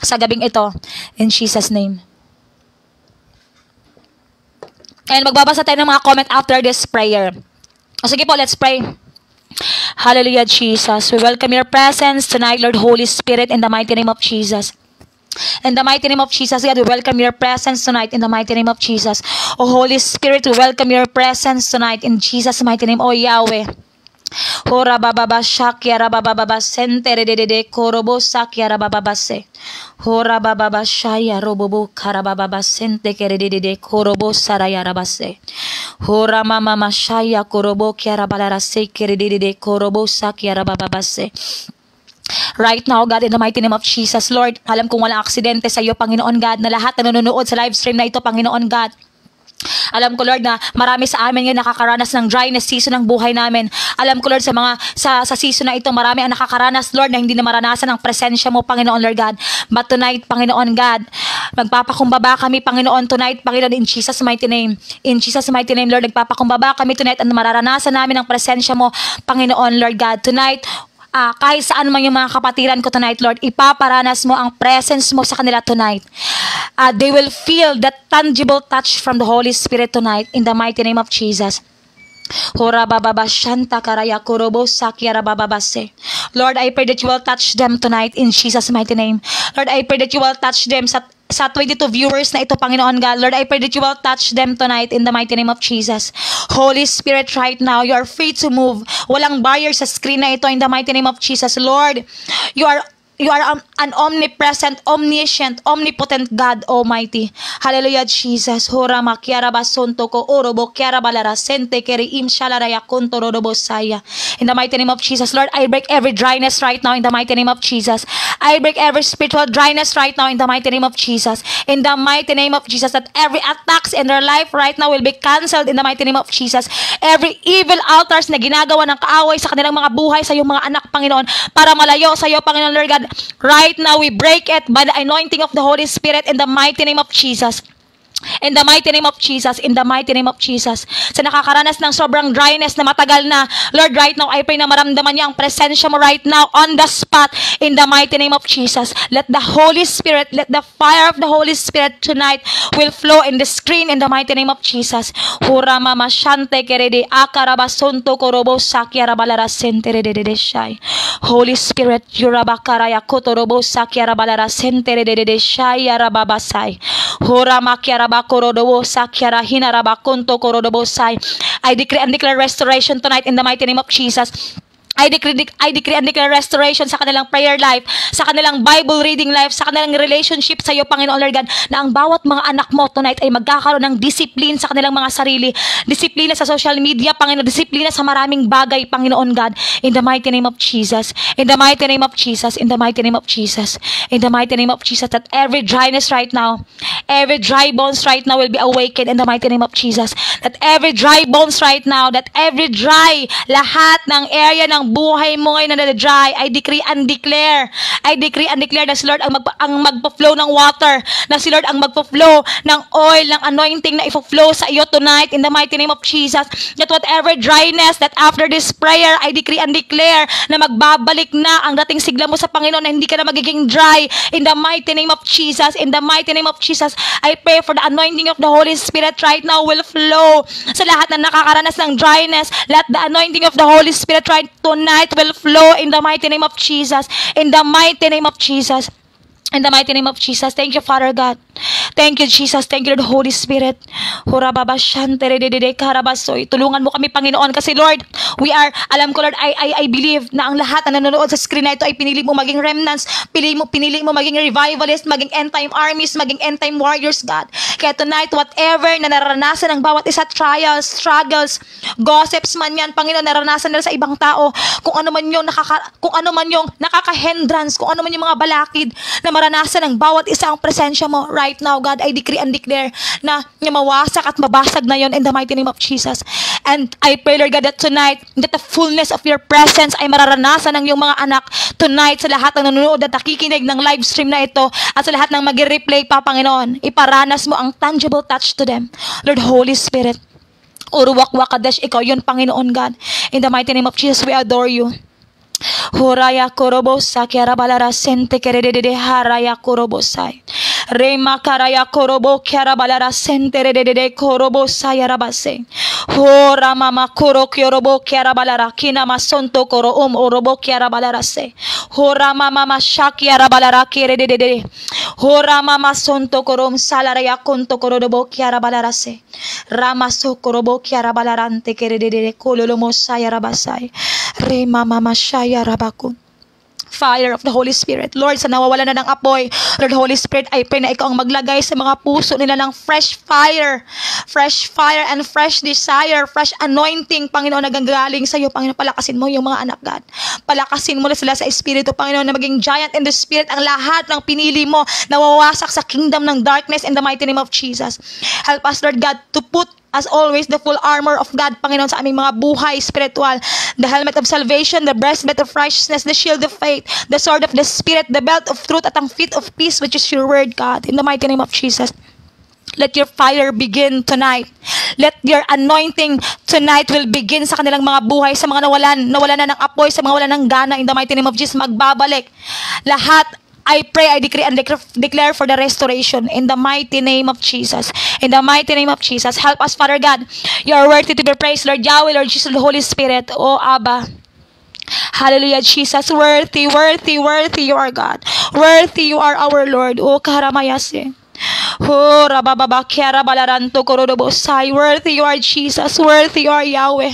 sa gabing ito. In Jesus' name. And magbabasa tayo ng mga comment after this prayer. O sige po, let's pray. Hallelujah, Jesus. We welcome your presence tonight, Lord Holy Spirit, in the mighty name of Jesus. In the mighty name of Jesus, God, we welcome your presence tonight in the mighty name of Jesus. O Holy Spirit, we welcome your presence tonight in Jesus' mighty name. O Yahweh. Hora bababa shakya rababa sente redede korobo sakya rababa se. Hora bababa shaya robobo karababa sente keredede korobo saraya rabase. Hora mama mashaya korobo kya rabalara se keredede korobo sakya rababa se. Right now, God, in the mighty name of Jesus, Lord, alam kong walang aksidente sa iyo, Panginoon God, na lahat na nanonood sa live stream na ito, Panginoon God. Alam ko, Lord, na marami sa amin ngayon nakakaranas ng dryness season ng buhay namin. Alam ko, Lord, sa season na ito, marami ang nakakaranas, Lord, na hindi na maranasan ang presensya mo, Panginoon, Lord God. But tonight, Panginoon God, magpapakumbaba kami, Panginoon, tonight, Panginoon, in Jesus' mighty name. In Jesus' mighty name, Lord, nagpapakumbaba kami tonight at mararanasan namin ang presensya mo, Panginoon, Lord God. Tonight, kahit saan man yung mga kapatiran ko tonight, Lord, ipaparanas mo ang presence mo sa kanila tonight. They will feel that tangible touch from the Holy Spirit tonight in the mighty name of Jesus. Lord, I pray that you will touch them tonight in Jesus' mighty name. Lord, I pray that you will touch them sa 22 viewers na ito, Panginoon God. Lord, I pray that you will touch them tonight in the mighty name of Jesus. Holy Spirit, right now, you are free to move. Walang barrier sa screen na ito in the mighty name of Jesus. Lord, you are an omnipresent, omniscient, omnipotent God Almighty. Hallelujah, Jesus. Hora makiara basunto ko orobo kiara balara sente keri im shalaraya kontorobo saya. In the mighty name of Jesus, Lord, I break every dryness right now in the mighty name of Jesus. I break every spiritual dryness right now in the mighty name of Jesus. In the mighty name of Jesus, that every attacks in their life right now will be cancelled in the mighty name of Jesus. Every evil altars na ginagawa ng kaaway sa kanilang mga buhay sa iyong mga anak, Panginoon, para malayo sa iyo, Panginoon, Lord God, right now, we break it by the anointing of the Holy Spirit in the mighty name of Jesus. In the mighty name of Jesus, in the mighty name of Jesus. Sa nakakaranas ng sobrang dryness na matagal na, Lord, right now, I pray na maramdaman niya ang presensya mo right now on the spot in the mighty name of Jesus. Let the Holy Spirit, let the fire of the Holy Spirit tonight will flow in the screen in the mighty name of Jesus. Hura mama shante kerede akarabasonto korobo sakya rabalara sentere de shai. Holy Spirit, yurabakaraya kotorobo sakya rabalara sentere de shai arababasai. Hura makyara I decree and declare restoration tonight in the mighty name of Jesus. I decree and declare restoration sa kanilang prayer life, sa kanilang Bible reading life, sa kanilang relationship sa iyo, Panginoon Lord God, na ang bawat mga anak mo tonight ay magkakaroon ng discipline sa kanilang mga sarili, disiplina sa social media, Panginoon, disiplina sa maraming bagay, Panginoon God, in the mighty name of Jesus, in the mighty name of Jesus, in the mighty name of Jesus, in the mighty name of Jesus, that every dryness right now, every dry bones right now will be awakened in the mighty name of Jesus, that every dry bones right now, that every dry, lahat ng area ng buhay mo ngayon na dry, I decree and declare na si Lord ang magpa-flow ng water, na si Lord ang magpa-flow ng oil, ng anointing na ifo-flow sa iyo tonight in the mighty name of Jesus, that whatever dryness, that after this prayer, I decree and declare na magbabalik na ang dating sigla mo sa Panginoon, na hindi ka na magiging dry in the mighty name of Jesus, in the mighty name of Jesus. I pray for the anointing of the Holy Spirit right now will flow sa lahat na nakakaranas ng dryness. Let the anointing of the Holy Spirit right tonight will flow in the mighty name of Jesus. In the mighty name of Jesus. In the mighty name of Jesus. Thank you, Father God. Thank you, Jesus. Thank you, Lord, Holy Spirit. Tulungan mo kami, Panginoon, kasi Lord, alam ko, Lord, I believe na ang lahat na nanonood sa screen na ito ay pinili mo maging remnants, pinili mo maging revivalist, maging end-time armies, maging end-time warriors, God. Kaya tonight, whatever na naranasan ng bawat isa, trials, struggles, gossips man yan, Panginoon, naranasan nila sa ibang tao, kung ano man yung nakaka-hindrance, kung ano man yung mga balakid na maranasan ng bawat isa ang presensya mo right now, God, I decree and declare na mawasak at mabasag na yon in the mighty name of Jesus. And I pray, Lord God, that tonight, that the fullness of your presence ay mararanasan ng iyong mga anak tonight, sa lahat ng nanonood at nakikinig ng live stream na ito, at sa lahat ng mag-replay pa, Panginoon, iparanas mo ang tangible touch to them. Lord, Holy Spirit, Uruwak Wakadesh, ikaw yun, Panginoon God. In the mighty name of Jesus, we adore you. Horaya korobosa kiara balara sente kerede haraya korobosai. Rema karaya korobo kiara balara sente redede korobosa yarabase. Hora mama koro kiorobo kiara balara kina masonto koro orobo kiara balara se. Hora mama mashaki arabalara kerede. Hora mama sonto korom salaraya konto korobo kiara balara se. Rama sokorobo kiara balarante kerede kololomo sayarabasai. Rema mama shaya rabakun. Fire of the Holy Spirit. Lord, sa nawawala na ng apoy, Lord, Holy Spirit, I pray na ikaw ang maglagay sa mga puso nila ng fresh fire and fresh desire, fresh anointing, Panginoon, na gagaling sa iyo, Panginoon. Palakasin mo yung mga anak, God. Palakasin mo na sila sa Espiritu, Panginoon, na maging giant in the Spirit ang lahat ng pinili mo na wawasak sa kingdom ng darkness in the mighty name of Jesus. Help us, Lord God, to put as always, the full armor of God, Panginoon, sa aming mga buhay spiritual. The helmet of salvation, the breastplate of righteousness, the shield of faith, the sword of the Spirit, the belt of truth, at ang feet of peace, which is your word, God. In the mighty name of Jesus. Let your fire begin tonight. Let your anointing tonight will begin sa kanilang mga buhay, sa mga nawalan na ng apoy, sa mga nawalan ng gana. In the mighty name of Jesus, magbabalik. Lahat, I pray, I decree and declare for the restoration in the mighty name of Jesus. In the mighty name of Jesus. Help us, Father God. You are worthy to be praised, Lord Yahweh, Lord Jesus, the Holy Spirit. Oh, Abba. Hallelujah, Jesus. Worthy you are God. Worthy you are our Lord. Oh, Karamayase. Oh, Rabababa, Kiara Balaranto, Korodobosai. Worthy you are Jesus. Worthy you are Yahweh.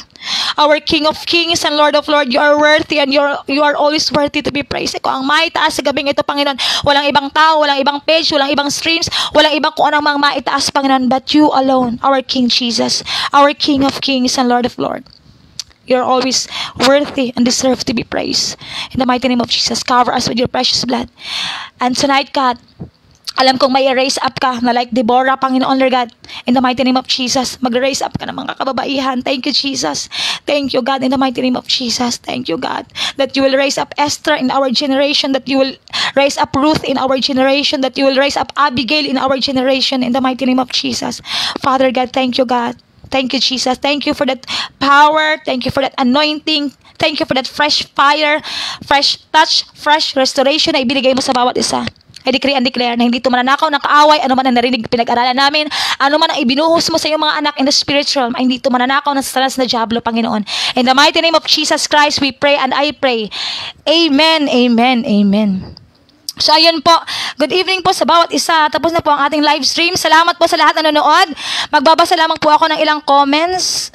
Our King of Kings and Lord of Lords, you are worthy and you are always worthy to be praised. Ikaw ang maitaas sa gabing ito, Panginoon. Walang ibang tao, walang ibang page, walang ibang streams, walang ibang kung anong mga maitaas, Panginoon, but you alone, our King Jesus, our King of Kings and Lord of Lords. You're always worthy and deserve to be praised. In the mighty name of Jesus, cover us with your precious blood. And tonight, God, alam kong may raise up ka na like Deborah, Panginoon, Lord God. In the mighty name of Jesus, mag-raise up ka ng mga kababaihan. Thank you, Jesus. Thank you, God, in the mighty name of Jesus. Thank you, God, that you will raise up Esther in our generation, that you will raise up Ruth in our generation, that you will raise up Abigail in our generation, in the mighty name of Jesus. Father God, thank you, God. Thank you, Jesus. Thank you for that power. Thank you for that anointing. Thank you for that fresh fire, fresh touch, fresh restoration na ibinigay mo sa bawat isa. I decree and declare na hindi ito mananakaw ng kaaway, ano man ang narinig pinag-aralan namin, ano man ang ibinuhos mo sa iyong mga anak in the spiritual, ay hindi ito mananakaw ng salas na diablo, Panginoon. In the mighty name of Jesus Christ, we pray and I pray. Amen, amen, amen. So ayun po, good evening po sa bawat isa. Tapos na po ang ating live stream. Salamat po sa lahat na nanonood. Magbabasa lamang po ako ng ilang comments.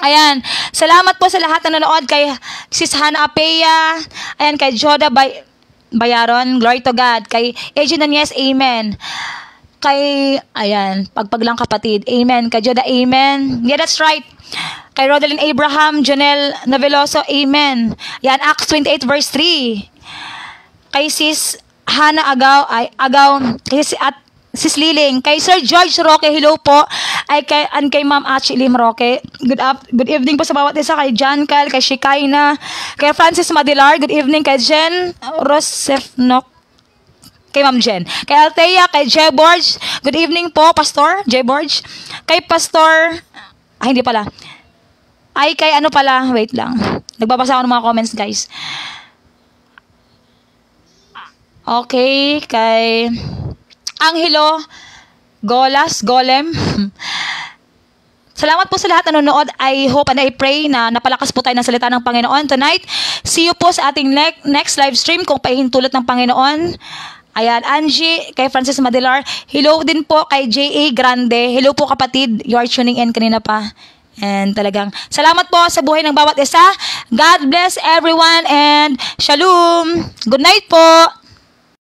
Ayan. Salamat po sa lahat na nanood. Kay Sis Hana Apea. Ayan, kay Joda Bayaron. Glory to God. Kay Agent Nunez. Amen. Kay, ayan, pagpaglang kapatid. Amen. Kay Joda. Amen. Yeah, that's right. Kay Rodeline Abraham. Janelle Naveloso. Amen. Yan, Acts 28 verse 3. Kay Sis Hana Agaw. Kay Sis Liling, kay Sir George Roque, hello po. Kay Ma'am Achi Lim Roque. Good evening po sa bawat isa. Kay John Cal, kay Shikaina, kay Francis Madilar, good evening. Kay Jen Rosefnok, kay Ma'am Jen. Kay Althea, kay Jay Borge, good evening po, Pastor Jay Borge. Kay Pastor, hindi pala. Kay ano pala, wait lang. Nagbabasa ako ng mga comments, guys. Okay, kay Angelo Golem. Salamat po sa lahat na nanonood. I hope and I pray na napalakas po tayo ng salita ng Panginoon tonight. See you po sa ating next live stream kung pahihintulot ng Panginoon. Ayan, Angie, kay Francis Madilar. Hello din po kay J.A. Grande. Hello po kapatid. You are tuning in kanina pa. And talagang salamat po sa buhay ng bawat isa. God bless everyone and shalom. Good night po.